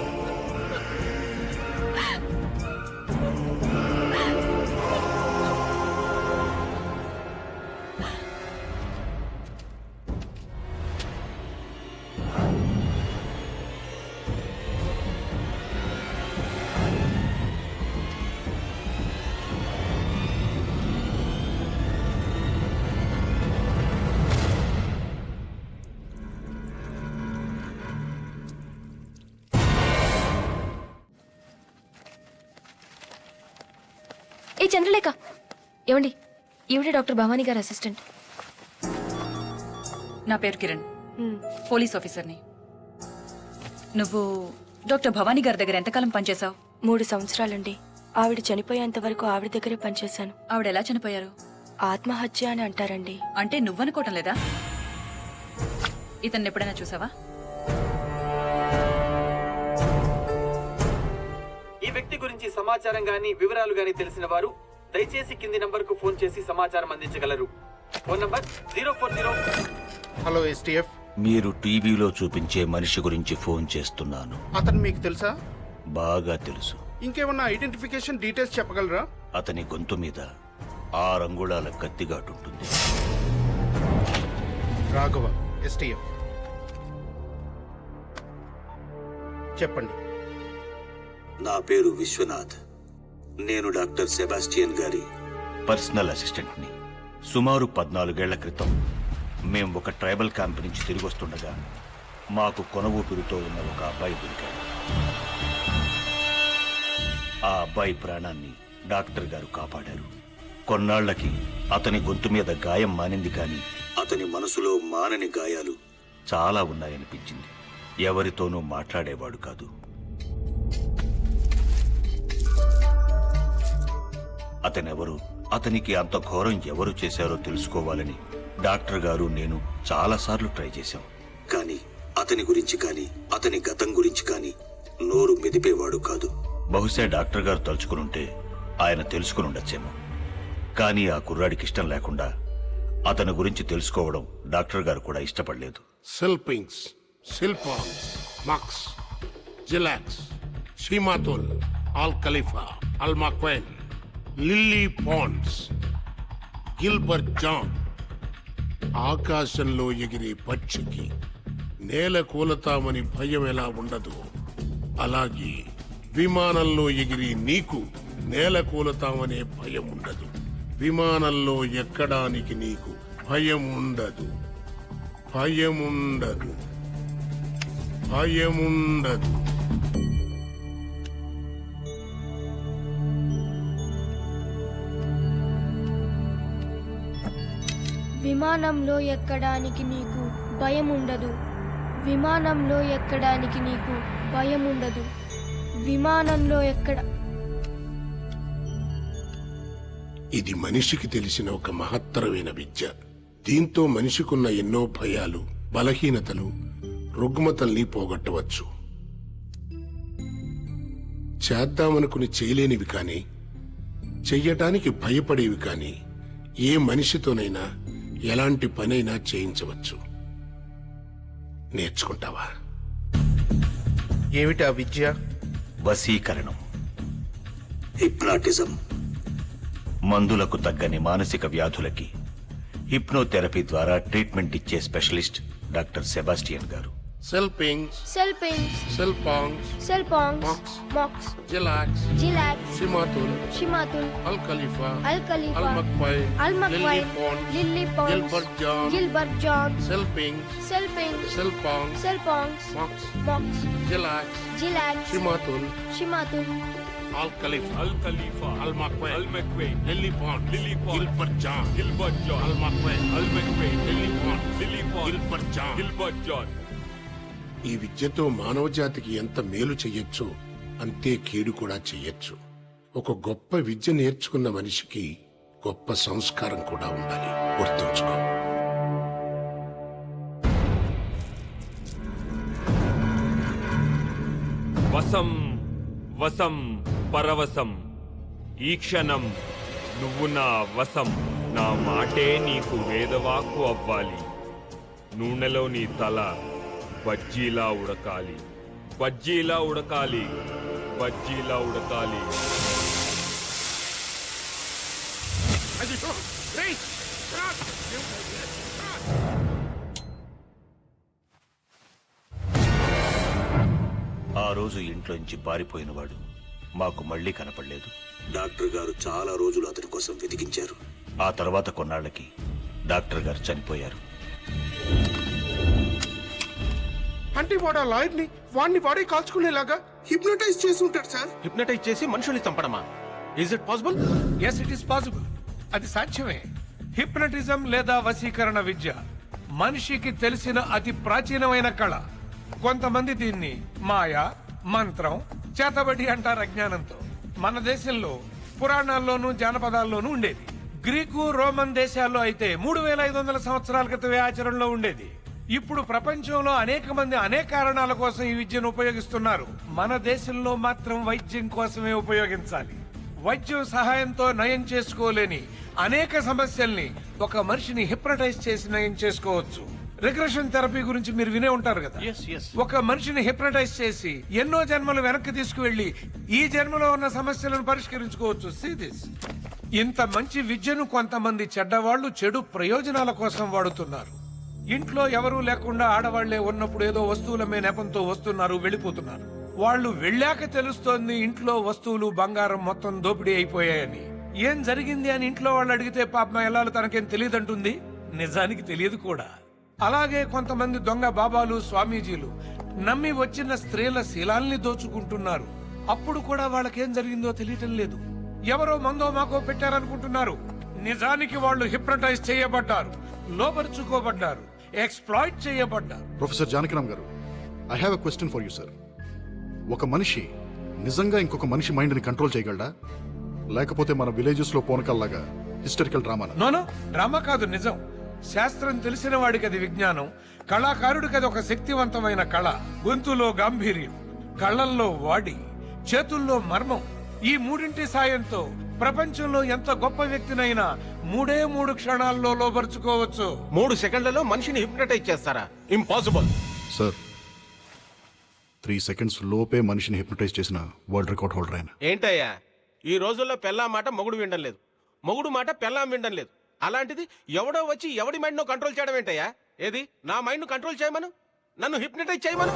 ఏ చంద్రలేఖ, ఏమండి? ఈవిడే డాక్టర్ భవానీ గారి అసిస్టెంట్. నా పేరు కిరణ్, పోలీస్ ఆఫీసర్ని. నువ్వు డాక్టర్ భవానీ గారి దగ్గర ఎంతకాలం పనిచేశావు? 3 సంవత్సరాలండి. ఆవిడ చనిపోయేంత వరకు ఆవిడ దగ్గరే పనిచేశాను. ఆవిడ ఎలా చనిపోయారు? ఆత్మహత్య అని అంటారండి. అంటే నువ్వనుకోవటం లేదా? ఇతన్ని ఎప్పుడైనా చూసావా? ఈ వ్యక్తి గురించి సమాచారం గాని వివరాలు గాని తెలిసిన వారు దయచేసి కింది నంబర్కు ఫోన్ చేసి సమాచారం అందించగలరు. Phone number 040. Hello STF. మీరు టీవీలో చూపించే మనిషి గురించి ఫోన్ చేస్తున్నాను. అతను మీకు తెలుసా? బాగా తెలుసు. ఇంకేమన్నా ఐడెంటిఫికేషన్ డీటెయిల్స్ చెప్పగలరా? అతని గొంతు మీద 6 అంగుళాల కత్తిగాటుంటుంది. రాఘవ, ఎస్టీఎఫ్. చెప్పండి. నా పేరు విశ్వనాథ్. నేను డాక్టర్ సెబాస్టియన్ గారి పర్సనల్ అసిస్టెంట్ని. సుమారు 14 ఏళ్ల క్రితం మేం ఒక ట్రైబల్ క్యాంప్ నుంచి తిరిగి వస్తుండగా మాకు కొన ఊపిరితో ఉన్న ఒక అబ్బాయి దొరికాడు. ఆ అబ్బాయి ప్రాణాన్ని డాక్టర్ గారు కాపాడారు. కొన్నాళ్లకి అతని గొంతు మీద గాయం మానింది, కానీ అతని మనసులో మానని గాయాలు చాలా ఉన్నాయనిపించింది. ఎవరితోనూ మాట్లాడేవాడు కాదు. అతనెవరు, అతనికి అంత ఘోరం ఎవరు చేశారో తెలుసుకోవాలని డాక్టర్ గారు నేను చాలాసార్లు ట్రై చేశాం. కానీ అతని గురించి కానీ అతని గతం గురించి కానీ నోరు మెదిపేవాడు కాదు. బహుశా డాక్టర్ గారు తలుచుకునుంటే ఆయన తెలుసుకుని ఉండొచ్చేమో. కానీ ఆ కుర్రాడికి ఇష్టం లేకుండా అతని గురించి తెలుసుకోవడం డాక్టర్ గారు కూడా ఇష్టపడలేదు. సెల్పింగ్స్, సిల్పాంగ్స్, మక్స్, జిలాక్స్, షీమాతుల్, ఆల్ ఖలీఫా, అల్మాక్వైన్, లిల్లీ పాండ్స్, గిల్బర్ట్ జాన్. ఆకాశంలో ఎగిరే పక్షికి నేల కూలతామని భయం ఎలా ఉండదు, అలాగే విమానంలో ఎగిరి నీకు నేల కూలతామనే భయం ఉండదు. విమానంలో ఎక్కడానికి నీకు భయం ఉండదు. భయముండదు. భయముండదు. విమానంలో ఎక్కడానికి నీకు భయం ఉండదు. విమానంలో ఎక్కడానికి నీకు భయం ఉండదు. విమానంలో ఎక్కడ ఇది మనిషికి తెలిసిన ఒక మహత్తరమైన విద్య. దీంతో మనిషికున్న ఎన్నో భయాలు, బలహీనతలు, రుగ్మతల్ని పోగొట్టవచ్చు. చేద్దామనుకుని చేయలేనివి కానీ, చెయ్యటానికి భయపడేవి కానీ ఏ మనిషితోనైనా ఎలాంటి పనైనా చేయించవచ్చు. నేర్చుకుంటావా? ఏమిటా విద్య? వశీకరణం, హిప్నాటిజం. మందులకు తగ్గని మానసిక వ్యాధులకి హిప్నోథెరపీ ద్వారా ట్రీట్మెంట్ ఇచ్చే స్పెషలిస్ట్ డాక్టర్ సెబాస్టియన్ గారు. సెల్పింగ్స్, సెల్పింగ్స్, సిల్పాంగ్స్, సెల్పాంగ్స్, మక్స్, మాక్స్, జిలాక్స్, జిలాక్స్, షీమాతుల్, షిమాతుల్, అల్ ఖలీఫా, అల్ ఖలీఫా, అల్మక్వైన్, అల్మక్వైన్, lily ponds, Gilbert John, Gilbert John, సెల్పింగ్స్, సెల్పింగ్స్, సిల్పాంగ్స్, సెల్పాంగ్స్, మక్స్, మాక్స్, జిలాక్స్, జిలాక్స్, షీమాతుల్, షిమాతుల్, అల్ ఖలీఫా, అల్మక్వైన్, లిల్లీ పాండ్స్, గిల్బర్ట్ జాన్, అల్మక్వైన్, లిల్లీ పాండ్స్, గిల్బర్ట్ జాన్. ఈ విద్యతో మానవ జాతికి ఎంత మేలు చెయ్యొచ్చో అంతే కీడు కూడా చెయ్యొచ్చు. ఒక గొప్ప విద్య నేర్చుకున్న మనిషికి గొప్ప సంస్కారం కూడా ఉండాలి. గుర్తుంచుకో. వసం వసం పరవశం, ఈ క్షణం నువ్వు నా వశం. నా మాటే నీకు వేదవాక్కు అవ్వాలి. నూనెలో నీ తల బజ్జీలా ఉడకాలి. బజ్జీలా ఉడకాలి. బజ్జీలా ఉడకాలి. ఆ రోజు ఇంట్లోంచి పారిపోయినవాడు మాకు మళ్ళీ కనపడలేదు. డాక్టర్ గారు చాలా రోజులు అతని కోసం వెతికించారు. ఆ తర్వాత కొన్నాళ్లకి డాక్టర్ గారు చనిపోయారు. అంటే వాడు ఆ లాయర్ ని వాడే కాల్చుకునేలాగా హిప్నటైజ్ చేసి ఉంటాడు సార్. హిప్నటైజ్ చేసి మనుషుల్ని చంపడమా? Is it possible? Yes, it is possible. అది సాధ్యమే. హిప్నటిజం లేదా వశీకరణ విద్య మనిషికి తెలిసిన అతి ప్రాచీనమైన కళ. కొంతమంది దీన్ని మాయ, మంత్రం, చేతబడి అంటారు అజ్ఞానంతో. మన దేశంలో పురాణాల్లోనూ జానపదాల్లోనూ ఉండేది. గ్రీకు, రోమన్ దేశాల్లో అయితే 3500 సంవత్సరాల క్రితమే ఆచరణలో ఉండేది. ఇప్పుడు ప్రపంచంలో అనేక మంది అనేక కారణాల కోసం ఈ విద్యను ఉపయోగిస్తున్నారు. మన దేశంలో మాత్రం వైద్యం కోసమే ఉపయోగించాలి. వైద్యం సహాయంతో నయం చేసుకోలేని అనేక సమస్యల్ని ఒక మనిషిని హిప్నటైజ్ చేసి నయం చేసుకోవచ్చు. రిగ్రెషన్ థెరపీ గురించి మీరు వినే ఉంటారు కదా. ఒక మనిషిని హిప్నటైజ్ చేసి ఎన్నో జన్మలు వెనక్కి తీసుకువెళ్లి ఈ జన్మలో ఉన్న సమస్యలను పరిష్కరించుకోవచ్చు. See this. ఇంత మంచి విద్యను కొంతమంది చెడ్డవాళ్లు చెడు ప్రయోజనాల కోసం వాడుతున్నారు. ఇంట్లో ఎవరూ లేకుండా ఆడవాళ్లే ఉన్నప్పుడు ఏదో వస్తువులమే నెపంతో వస్తున్నారు, వెళ్ళిపోతున్నారు. వాళ్ళు వెళ్ళాక తెలుస్తోంది ఇంట్లో వస్తువులు, బంగారం మొత్తం దోపిడీ అయిపోయాయని. ఏం జరిగింది అని ఇంట్లో వాళ్ళు అడిగితే పాపం ఎల్లాలు తనకేం తెలియదంటుంది. నిజానికి తెలియదు కూడా. అలాగే కొంతమంది దొంగ బాబాలు స్వామీజీలు నమ్మి వచ్చిన స్త్రీల శీలాల్ని దోచుకుంటున్నారు. అప్పుడు కూడా వాళ్ళకేం జరిగిందో తెలియటం లేదు. ఎవరో మందో మాకో పెట్టారనుకుంటున్నారు. నిజానికి వాళ్ళు హిప్నటైజ్ చేయబడ్డారు, లోపరుచుకోబడ్డారు, ఎక్స్ప్లాయిట్ చేయబడ్డారు. ప్రొఫెసర్ జానకిరామ్ గారు, I have a question for you sir. ఒక మనిషి నిజంగా ఇంకొక మనిషి మైండ్ ని కంట్రోల్ చేయగలడా, లేకపోతే మన విలేజెస్ లో పోనకల్లాగా హిస్టరికల్ డ్రామా? నోనో, డ్రామా కాదు, నిజం. శాస్త్రం తెలిసిన వాడికి అది విజ్ఞానం, కళాకారుడికి అది ఒక శక్తివంతమైన కళ. గొంతులో గాంభీర్యం, కళ్ళల్లో వాడి, చేతుల్లో మర్మం. ఈ మూడింటి సాయంతో ప్రపంచంలో ఎంత గొప్ప వ్యక్తినైనా 3 క్షణాల్లో లోపరుచుకోవచ్చు. 3 సెకండ్లలో మనిషిని హిప్నటైజ్ చేస్తారా? ఇంపాసిబుల్ సార్, 3 సెకండ్స్ లోపే మనిషిని హిప్నటైజ్ చేసిన వరల్డ్ రికార్డ్ హోల్డర్ ఆయన. ఏంటయ్యా, ఈ రోజుల్లో పెళ్ళా మాట మొగుడు వినడం లేదు, మొగుడు మాట పెళ్ళాం వినడం లేదు. అలాంటిది ఎవడో వచ్చి ఎవడి మైండ్ ను కంట్రోల్ చేయడం ఏంటయ్యా? ఏది నా మైండ్ ను కంట్రోల్ చేయమను, నన్ను హిప్నటైజ్ చేయమను.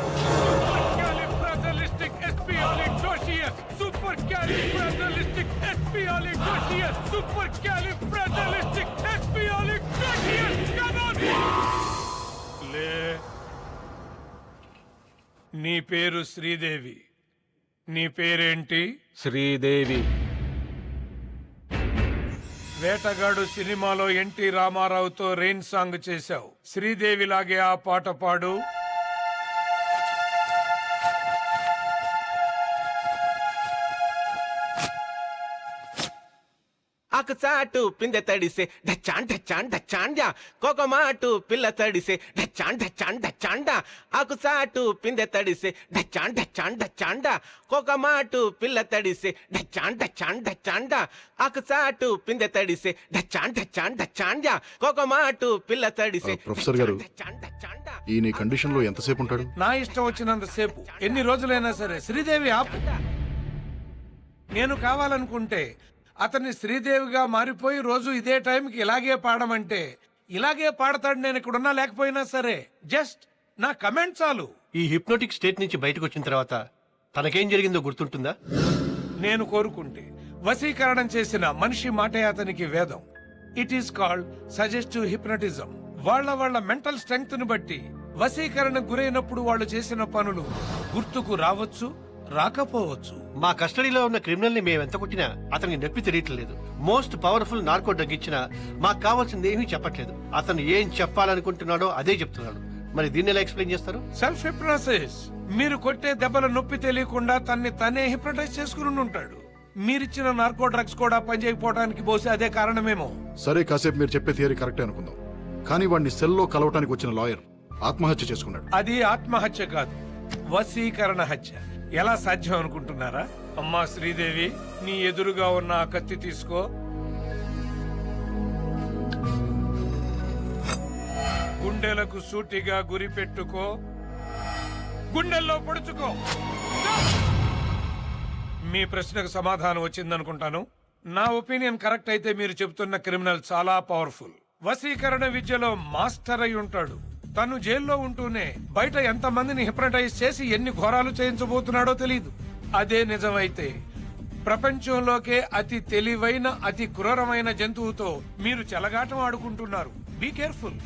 నీ పేరు శ్రీదేవి, నీ పేరేంటి? శ్రీదేవి. వేటగాడు సినిమాలో ఎన్టీ రామారావుతో రెయిన్ సాంగ్ చేశావు. శ్రీదేవి లాగే ఆ పాట పాడు. ఆకు చాటు పిందె తడిసే ఢచ్చాన్ ఢచ్చాన్ ఢచ్చాండా, కోకమాటు పిల్ల తడిసే ఢచ్చాన్ ఢచ్చాన్ ఢచ్చాండా. ఆకు చాటు పిందె తడిసే ఢచ్చాన్ ఢచ్చాన్ ఢచ్చాండా, కోకమాటు పిల్ల తడిసే ఢచ్చాన్ ఢచ్చాన్ ఢచ్చాండా. ఆకు చాటు పిందె తడిసే ఢచ్చాన్ ఢచ్చాన్ ఢచ్చాండా, కోకమాటు పిల్ల తడిసే. ప్రొఫెసర్ గారు, ఈ నీ కండిషన్ లో ఎంతసేపు ఉంటాడు? నా ఇష్టం వచ్చినంతసేపు, ఎన్ని రోజులైనా సరే. శ్రీదేవి ఆపు. నేను కావాలనుకుంటే అతన్ని శ్రీదేవిగా మారిపోయి రోజు ఇదే టైంకి ఇలాగే పాడమంటే ఇలాగే పాడతాడు. నేను ఇక్కడున్నా లేకపోయినా సరే. జస్ట్ నా కమెంట్ చాలు. ఈ హిప్నోటిక్ స్టేట్ నుంచి బయటకు వచ్చిన తర్వాత తనకేం జరిగిందో గుర్తుంటుందా? నేను కోరుకుంటే వశీకరణం చేసిన మనిషి మాటే అతనికి వేదం. It is called suggestive hypnotism. వాళ్ళ మెంటల్ స్ట్రెంగ్త్ ను బట్టి వశీకరణ గురైనప్పుడు వాళ్ళు చేసిన పనులు గుర్తుకు రావచ్చు, రాకపోవచ్చు. మా కస్టడీలో ఉన్న క్రిమినల్ ని మేము ఎంత కొట్టినా అతనికి నొప్పి తెలియట్లేదు. మోస్ట్ పవర్ఫుల్ నార్కో డ్రగ్ ఇచ్చినా మాకు కావాల్సింది ఏమీ చెప్పట్లేదు. అతను ఏం చెప్పాలనుకుంటున్నాడో అదే చెప్తున్నాడు. మరి దీన్ని ఎలా ఎక్స్ప్లెయిన్ చేస్తారు? Self hypnosis. మీరు కొట్టే దెబ్బల నొప్పి తెలియకుండా తనే హిప్నటైజ్ చేసుకుని ఉంటాడు. మీరిచ్చిన నార్కో డ్రగ్స్ కూడా పనిచేయకపోవడానికి బహుశా అదే కారణమేమో. సరే, కాసేపు మీరు చెప్పే థియరీ కరెక్టే అనుకుందాం. కానీ వాడిని సెల్లో కలవటానికి వచ్చిన లాయర్ ఆత్మహత్య చేసుకున్నాడు. అది ఆత్మహత్య కాదు, వశీకరణ హత్య. ఎలా సాధ్యం అనుకుంటున్నారా? అమ్మా శ్రీదేవి, నీ ఎదురుగా ఉన్న ఆ కత్తి తీసుకో. గుండెలకు సూటిగా గురి పెట్టుకో, గుండెల్లో పొడుచుకో. మీ ప్రశ్నకు సమాధానం వచ్చిందనుకుంటాను. నా ఒపీనియన్ కరెక్ట్ అయితే మీరు చెబుతున్న క్రిమినల్ చాలా పవర్ఫుల్. వశీకరణ విద్యలో మాస్టర్ అయి ఉంటాడు. తను జైల్లో ఉంటూనే బయట ఎంతమందిని హిప్నటైజ్ చేసి ఎన్ని ఘోరాలు చేయించబోతున్నాడో తెలియదు. అదే నిజమైతే ప్రపంచంలోకే అతి తెలివైన, అతి క్రూరమైన జంతువుతో మీరు చెలగాటం ఆడుకుంటున్నారు. Be careful.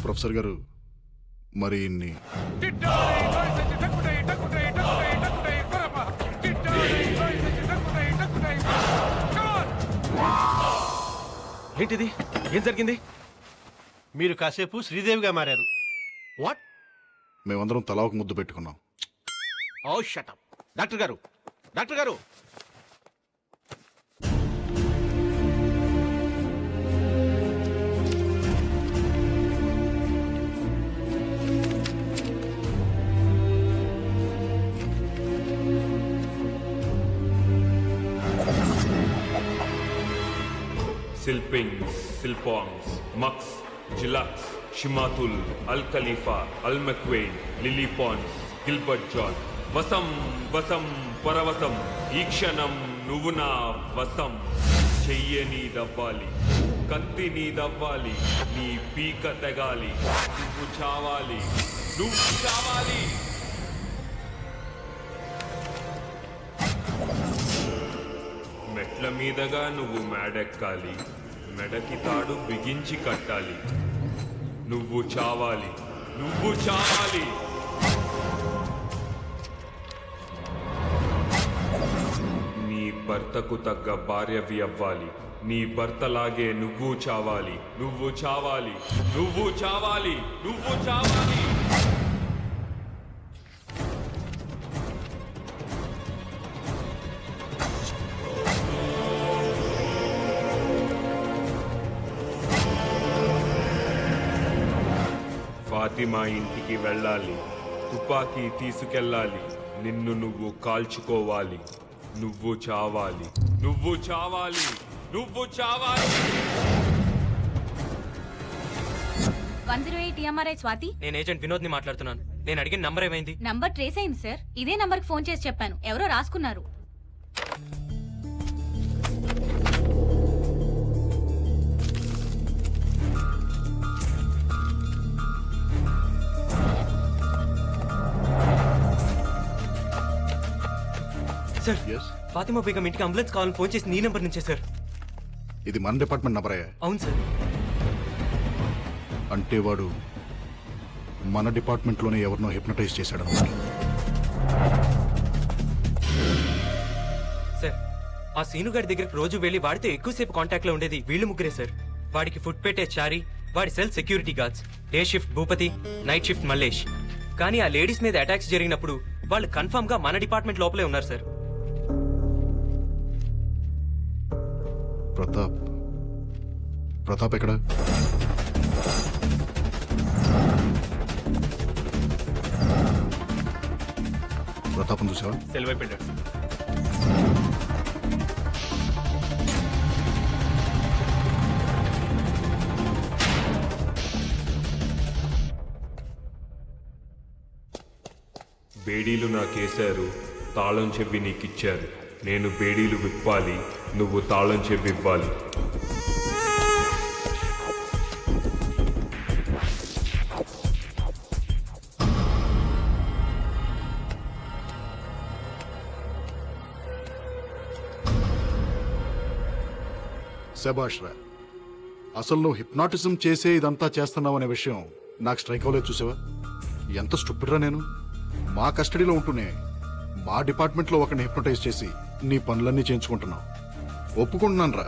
ప్రొఫెసర్ గారు, మరి ఇన్ని ఏంటిది? ఏం జరిగింది? మీరు కాసేపు శ్రీదేవిగా మారారు. వాట్? మేమందరం తలా ఒక ముద్దు పెట్టుకున్నాం. ఓ షట్ అప్. డాక్టర్ గారు, డాక్టర్ గారు, సిల్పింగ్స్, సిల్పాంగ్స్, మక్స్, జిలాక్స్, షిమాతుల్, అల్ ఖలీఫా, అల్ మక్వెయిన్, లిలీ పాన్స్, గిల్బర్ట్ జాన్. వసం వసం పరవశం, ఈ క్షణం నువ్వు నా వసం. చెయ్యని దవ్వాలి, కత్తి నీ దవ్వాలి, నీ పీక తెగాలి, నువ్వు చావాలి, నువ్వు చావాలి. మెట్ల మీదగా నువ్వు మేడెక్కాలి, మెడకి తాడు బిగించి కట్టాలి. నువ్వు చావాలి, నువ్వు చావాలి. నీ భర్తకు తగ్గ భార్యవి అవ్వాలి. నీ భర్తలాగే నువ్వు చావాలి, నువ్వు చావాలి, నువ్వు చావాలి, నువ్వు చావాలి. ఫాతిమా ఇంటికి వెళ్ళాలి. తుపాకీ తీసుకెళ్ళాలి. నిన్ను నువ్వు కాల్చుకోవాలి. నువ్వు చావాలి, నువ్వు చావాలి, నువ్వు చావాలి. 108 EMRI స్వాతి. నేను ఏజెంట్ వినోద్ ని మాట్లాడుతున్నాను. నేను అడిగిన నంబర్ ఏమైంది? నంబర్ ట్రేస్ అయింది సార్. ఇదే నంబర్ కి ఫోన్ చేసి చెప్పాను, ఎవరో రాసుకున్నారు. సార్, ఫాతిమా బేగం ఇంటికి అంబులెన్స్ కావాలని ఫోన్ చేసి నీ నెంబర్ నుంచే సార్. ఇది మన డిపార్ట్మెంట్ నంబరే. అవును సార్. అంటే వాడు మన డిపార్ట్మెంట్లోనే ఎవరినో హిప్నటైజ్ చేశాడు అన్నమాట. సార్, ఆ సీనుగాడి దగ్గరికి రోజు వెళ్ళి వాడితో ఎక్కువసేపు కాంటాక్ట్ లో ఉండేది వీళ్ళు ముగ్గురే సార్. వాడికి ఫుడ్ పెట్టే చారి, వాడి cell security guards, day shift Bhupathi, night shift Mallesh. కానీ ఆ లేడీస్ మీద అటాక్స్ జరిగినప్పుడు వాళ్ళు కన్ఫర్మ్ గా మన డిపార్ట్మెంట్ లోపలే ఉన్నారు సార్. ప్రతాప్ ఎక్కడ? ప్రతాపం చూసావా? సెల్ వైపు వెళ్ళాడు సార్. బేడీలు నాకేశారు, తాళం చెవి నీకిచ్చారు. నేను బేడీలు విప్పాలి, నువ్వు తాళం చెవి ఇవ్వాలి. శభాష్ రా. అసలు నువ్వు హిప్నాటిజం చేసే ఇదంతా చేస్తున్నావు అనే విషయం నాకు స్ట్రైక్ అవ్వలేదు. చూసావా ఎంత స్టూపిడ్ రా నేను. మా కస్టడీలో ఉంటూనే మా డిపార్ట్మెంట్లో ఒకరిని హిప్నటైజ్ చేసి నీ పనులన్నీ చేయించుకుంటున్నావు. ఒప్పుకుంటున్నాను రా,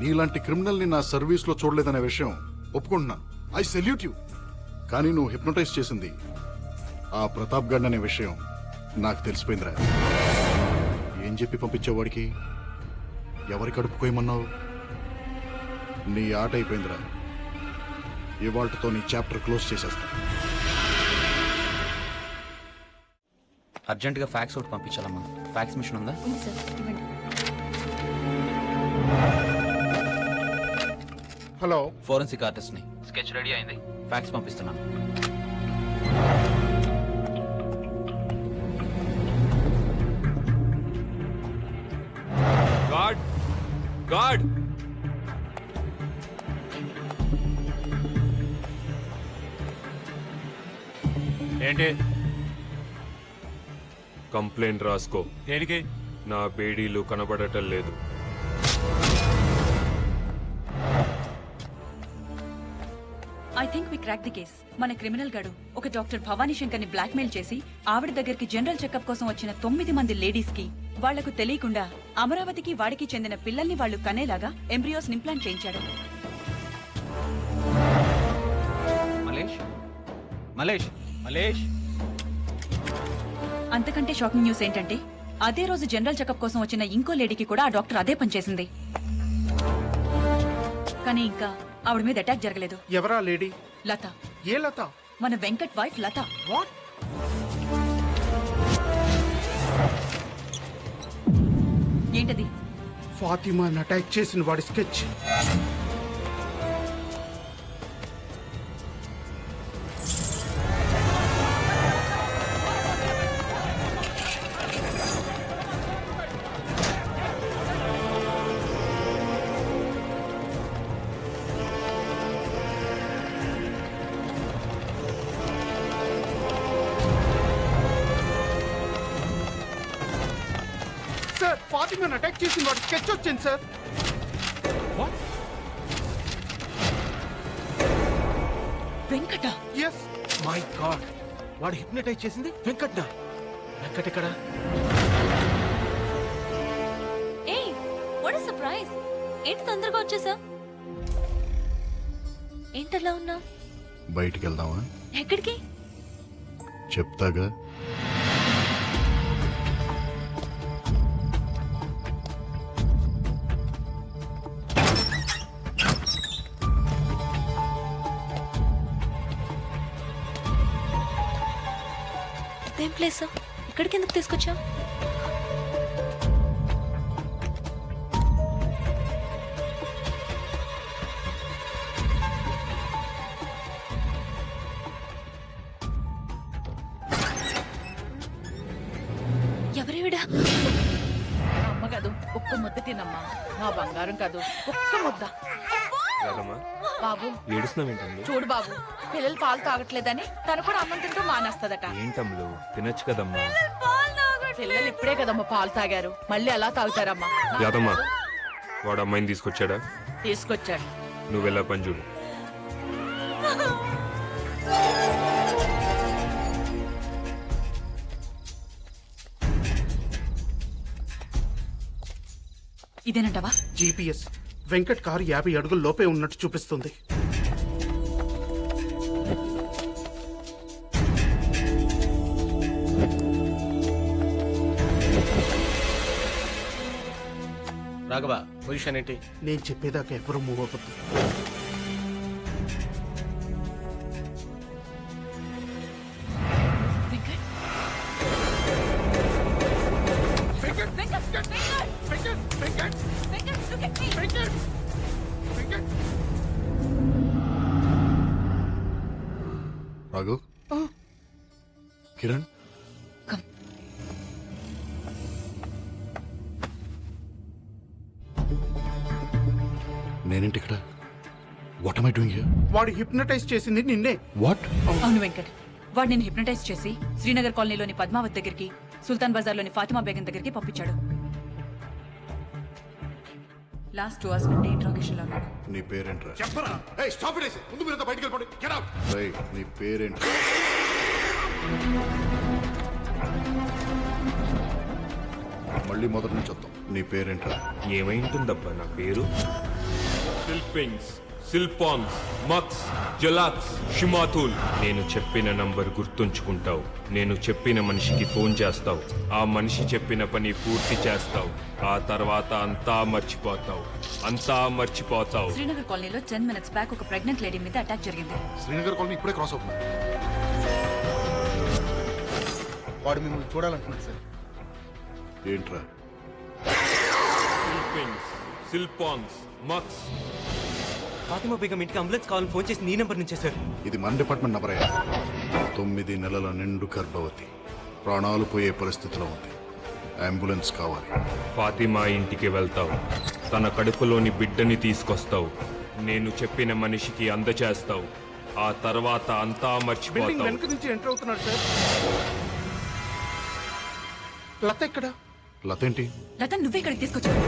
నీలాంటి క్రిమినల్ని నా సర్వీస్లో చూడలేదనే విషయం ఒప్పుకుంటున్నాను. I salute you. కానీ నువ్వు హిప్నటైజ్ చేసింది ఆ ప్రతాప్ గడ్ అనే విషయం నాకు తెలిసిపోయిందిరా. ఏం చెప్పి పంపించావు వాడికి? ఎవరి కడుపుకోయమన్నావు? నీ ఆట అయిపోయిందిరా. ఇవాళ్లతో నీ చాప్టర్ క్లోజ్ చేసేస్తా. అర్జెంటుగా ఫ్యాక్స్ ఒకటి పంపించాలమ్మా. ఫ్యాక్స్ మిషన్ ఉందా? హలో, ఫోరెన్సిక్ ఆర్టిస్ట్ ని. స్కెచ్ రెడీ అయింది, ఫ్యాక్స్ పంపిస్తున్నాను. గాడ్ గాడ్ ఏంటి? కంప్లైంట్ రాసుకో. దేనికి? నా బేడీలు కనబడటం లేదు. I think we crack the case. మన క్రిమినల్ గాడు ఒక డాక్టర్ భవానీ శంకర్ ని బ్లాక్మెయిల్ చేసి ఆవిడ దగ్గరికి జనరల్ చెకప్ కోసం వచ్చిన 9 మంది లేడీస్ కి వాళ్లకు తెలియకుండా అమరావతికి వాడికి చెందిన పిల్లల్ని వాళ్ళు కనేలాగా ఎంబ్రియోస్ ఇంప్లాంట్ చేయించాడు. మలేష్ మలేష్ మలేష్ అంతకంటే షాకింగ్ న్యూస్ ఏంటంటే అదే రోజు జనరల్ చెకప్ కోసం వచ్చిన ఇంకో లేడీకి కూడా ఆ డాక్టర్ అదే పని చేసింది. కానీ ఇంకా ఆవిడ మీద అటాక్ జరగలేదు. ఎవరా లేడీ? లత. ఏ లత? మన వెంకట్ వైఫ్ లత. వాట్? ఏంటది? ఫాతిమాని అటాక్ చేసిన వాడి స్కెచ్. సార్, ఫాతిమాని అటాక్ చేసిన వాడి స్కెచ్ వచ్చింది sir. Venkatesh my god, వాడు హిప్నటైజ్ చేసింది వెంకట్నా? వెంకట్ ఎక్కడ? ఏయ్ వాట్ సర్ప్రైజ్! ఏంటి తొందరగా వచ్చేసా? ఏంటలా ఉన్నా? బయటికి వెళ్దామా? ఎక్కడికి? చెప్తాగా. ఇదేం ప్లేస్? ఇక్కడికి ఎందుకు తీసుకొచ్చా? ఎవరేవిడా? అమ్మ కాదు, ఒక్క ముద్ద తినమ్మా. నా బంగారం కాదు, ఒక్క ముద్ద. బాబు ఏడుస్తున్నావేంటమ్ములు? చూడు బాబు, పిల్లలు పాలు తాగట్లేదని తను కూడా అన్నం తింటూ మానేస్తదట. ఏంటమ్ములు, తినొచ్చు కదమ్మా. పిల్లలు ఇప్పుడే కదమ్మా పాలు తాగారు, మళ్ళీ ఎలా తాగుతారమ్మా? యాదమ్మా, వాడు అమ్మాయిని తీసుకొచ్చాడా? తీసుకొచ్చాడు. నువ్వెలా పని చూడు. ఇదేనంటవా? జీపీఎస్ వెంకట్ కారు 50 అడుగుల లోపే ఉన్నట్టు చూపిస్తుంది. రాఘవ, పొజిషన్ ఏంటి? నేను చెప్పేదాకా ఎవరు మూవ్ అవ్వద్దు. రాఘు, కిరణ్, నేనేంటి ఇక్కడ? What am I doing here? వాడు హిప్నటైజ్ చేసింది నిన్నే. వాట్? అవును వెంకట్, వాడు నేను హిప్నటైజ్ చేసి శ్రీనగర్ కాలనీలోని పద్మావత్ దగ్గరికి, సుల్తాన్ బజార్లోని ఫాతిమా బేగం దగ్గరికి పంపించాడు. లాస్ట్ 2 hours నుండి ఇంట్రాగేషన్ లో ఉన్నాడు. నీ పేరేంట్రా? చెప్పరా? ఏయ్, స్టాప్ ఇట్. ముందు మీరంతా బయటికి వెళ్ళిపోండి. Get out. ఏయ్, నీ పేరేంటి? మళ్ళీ మొదటి నుంచి వద్దాం. నీ పేరేంట్రా? ఏమైంటుందబ్బా నా పేరు? సిల్పింగ్స్, సిల్పాన్స్, మక్స్, జలాక్స్, షిమాతుల్. నేను చెప్పిన నంబర్ గుర్తుంచుకుంటావు. నేను చెప్పిన మనిషికి ఫోన్ చేస్తావు. ఆ మనిషి చెప్పిన పని పూర్తి చేస్తావు. ఆ తర్వాత అంతా మర్చిపోతావు. అంతా మర్చిపోతావు. శ్రీనగర్ కాలనీలో 10 minutes బ్యాక్ ఒక ప్రెగ్నెంట్ లేడీ మీద అటాక్ జరిగింది. శ్రీనగర్ కాలనీ ఇప్పుడే క్రాస్ అవుతుంది. వాడు మిమ్మల్ని చూడాలంటున్నాడు సార్. ఏంట్రా? సిల్పింగ్స్, సిల్పాన్స్, మక్స్. ఫాతిమా బేగం ఇంటికి అంబులెన్స్ కావాలని ఫోన్ చేసి నీ నెంబర్ నుంచే సార్. ఇది మన డిపార్ట్మెంట్ నంబర్ అయ్యా. 9 నెలల నిండు గర్భవతి, ప్రాణాలు పోయే పరిస్థితిలో ఉంది. అంబులెన్స్ కావాలి. ఫాతిమా ఇంటికి వెళ్తావు. తన కడుపులోని బిడ్డని తీసుకొస్తావు. నేను చెప్పిన మనిషికి అందచేస్తావు. ఆ తర్వాత అంతా బిల్డింగ్ మర్చిపోతావు. వెనక నుంచి ఎంటర్ అవుతున్నాడు సార్. లత ఎక్కడ? లత ఏంటి? లత నువ్వే ఇక్కడికి తీసుకొచ్చావు.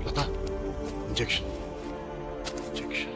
లత ఇంజెక్షన్ ఇంజెక్షన్.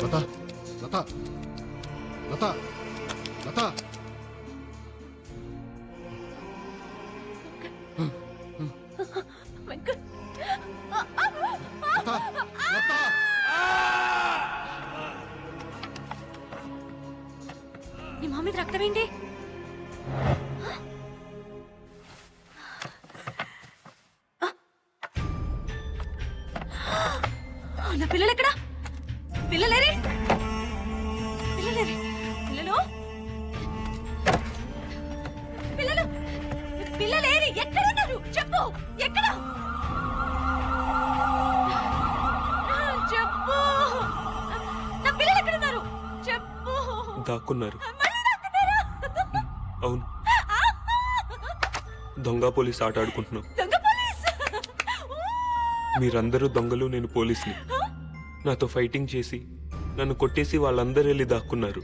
లత లత లత లత నీ మా మీద రక్తం ఏంటి? నా పిల్లలు ఎక్కడా? పిల్లలేరి పిల్లలేరి పిల్లలు పిల్లలు పిల్లలేరి ఎక్కడున్నారు? చెప్పు, ఎక్కడ? చెప్పు, నా పిల్లలు ఎక్కడున్నారు? చెప్పు. దాక్కున్నారు. అవును, దొంగ పోలీస్ ఆట ఆడుకుంటున్నాం. మీరందరూ దొంగలు, నేను పోలీస్ని. నాతో ఫైటింగ్ చేసి నన్ను కొట్టేసి వాళ్ళందరూ వెళ్ళి దాక్కున్నారు.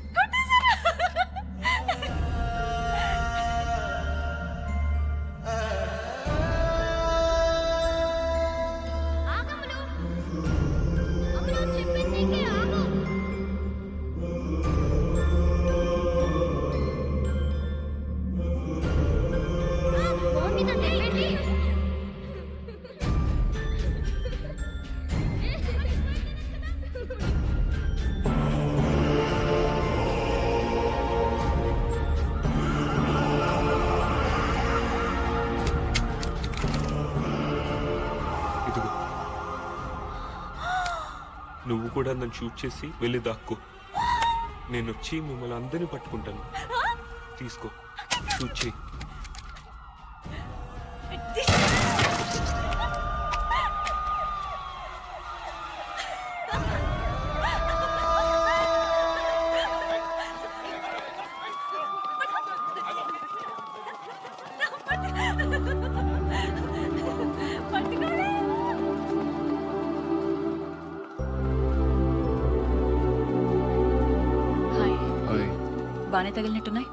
నువ్వు కూడా నన్ను షూట్ చేసి వెళ్ళి దాక్కో. నేను వచ్చి మిమ్మల్ని అందరినీ పట్టుకుంటాను. తీసుకో, షూట్ చేయి. బానే తగిలినట్టున్నాయి.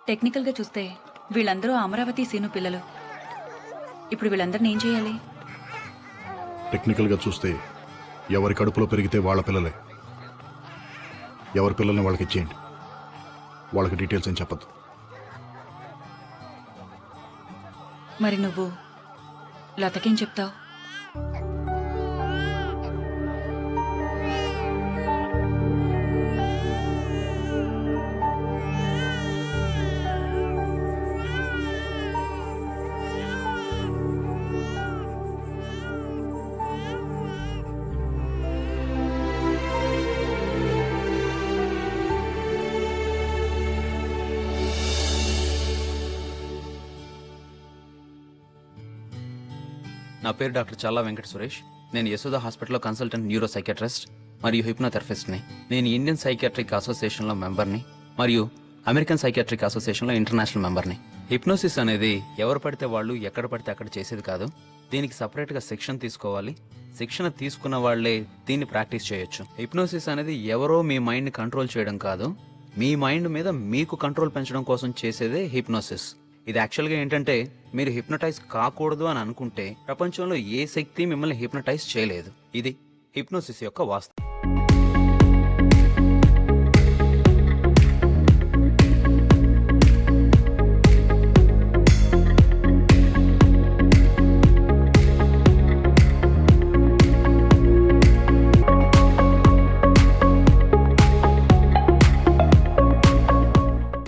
టెక్నికల్ గా చూస్తే వీళ్ళందరూ అమరావతి సీను పిల్లలు. ఇప్పుడు వీళ్ళందరినీ ఏం చేయాలి? టెక్నికల్ గా చూస్తే ఎవరి కడుపులో పెరిగితే వాళ్ళ పిల్లలే. ఎవరి పిల్లల్ని వాళ్ళకి ఇచ్చేయండి. వాళ్ళకి డీటెయిల్స్ ఏం చెప్పద్దు. మరి నువ్వు లతకేం చెప్తావు? నా పేరు డాక్టర్ చల్లా వెంకట సురేష్. నేను యశోద హాస్పిటల్లో కన్సల్టెంట్ న్యూరో సైకియాట్రిస్ట్ మరియు హిప్నోథెరపిస్ట్ని. నేను ఇండియన్ సైకియాట్రిక్ అసోసియేషన్లో మెంబర్ని మరియు అమెరికన్ సైకియాట్రిక్ అసోసియేషన్లో ఇంటర్నేషనల్ మెంబర్ని. హిప్నోసిస్ అనేది ఎవరు పడితే వాళ్ళు ఎక్కడ పడితే అక్కడ చేసేది కాదు. దీనికి సపరేట్గా శిక్షణ తీసుకోవాలి. శిక్షణ తీసుకున్న వాళ్లే దీన్ని ప్రాక్టీస్ చేయొచ్చు. హిప్నోసిస్ అనేది ఎవరో మీ మైండ్ని కంట్రోల్ చేయడం కాదు, మీ మైండ్ మీద మీకు కంట్రోల్ పెంచడం కోసం చేసేదే హిప్నోసిస్. ఇది యాక్చువల్గా ఏంటంటే, మీరు హిప్నటైజ్ కాకూడదు అని అనుకుంటే ప్రపంచంలో ఏ శక్తి మిమ్మల్ని హిప్నటైజ్ చేయలేదు. ఇది హిప్నోసిస్ యొక్క వాస్తవం.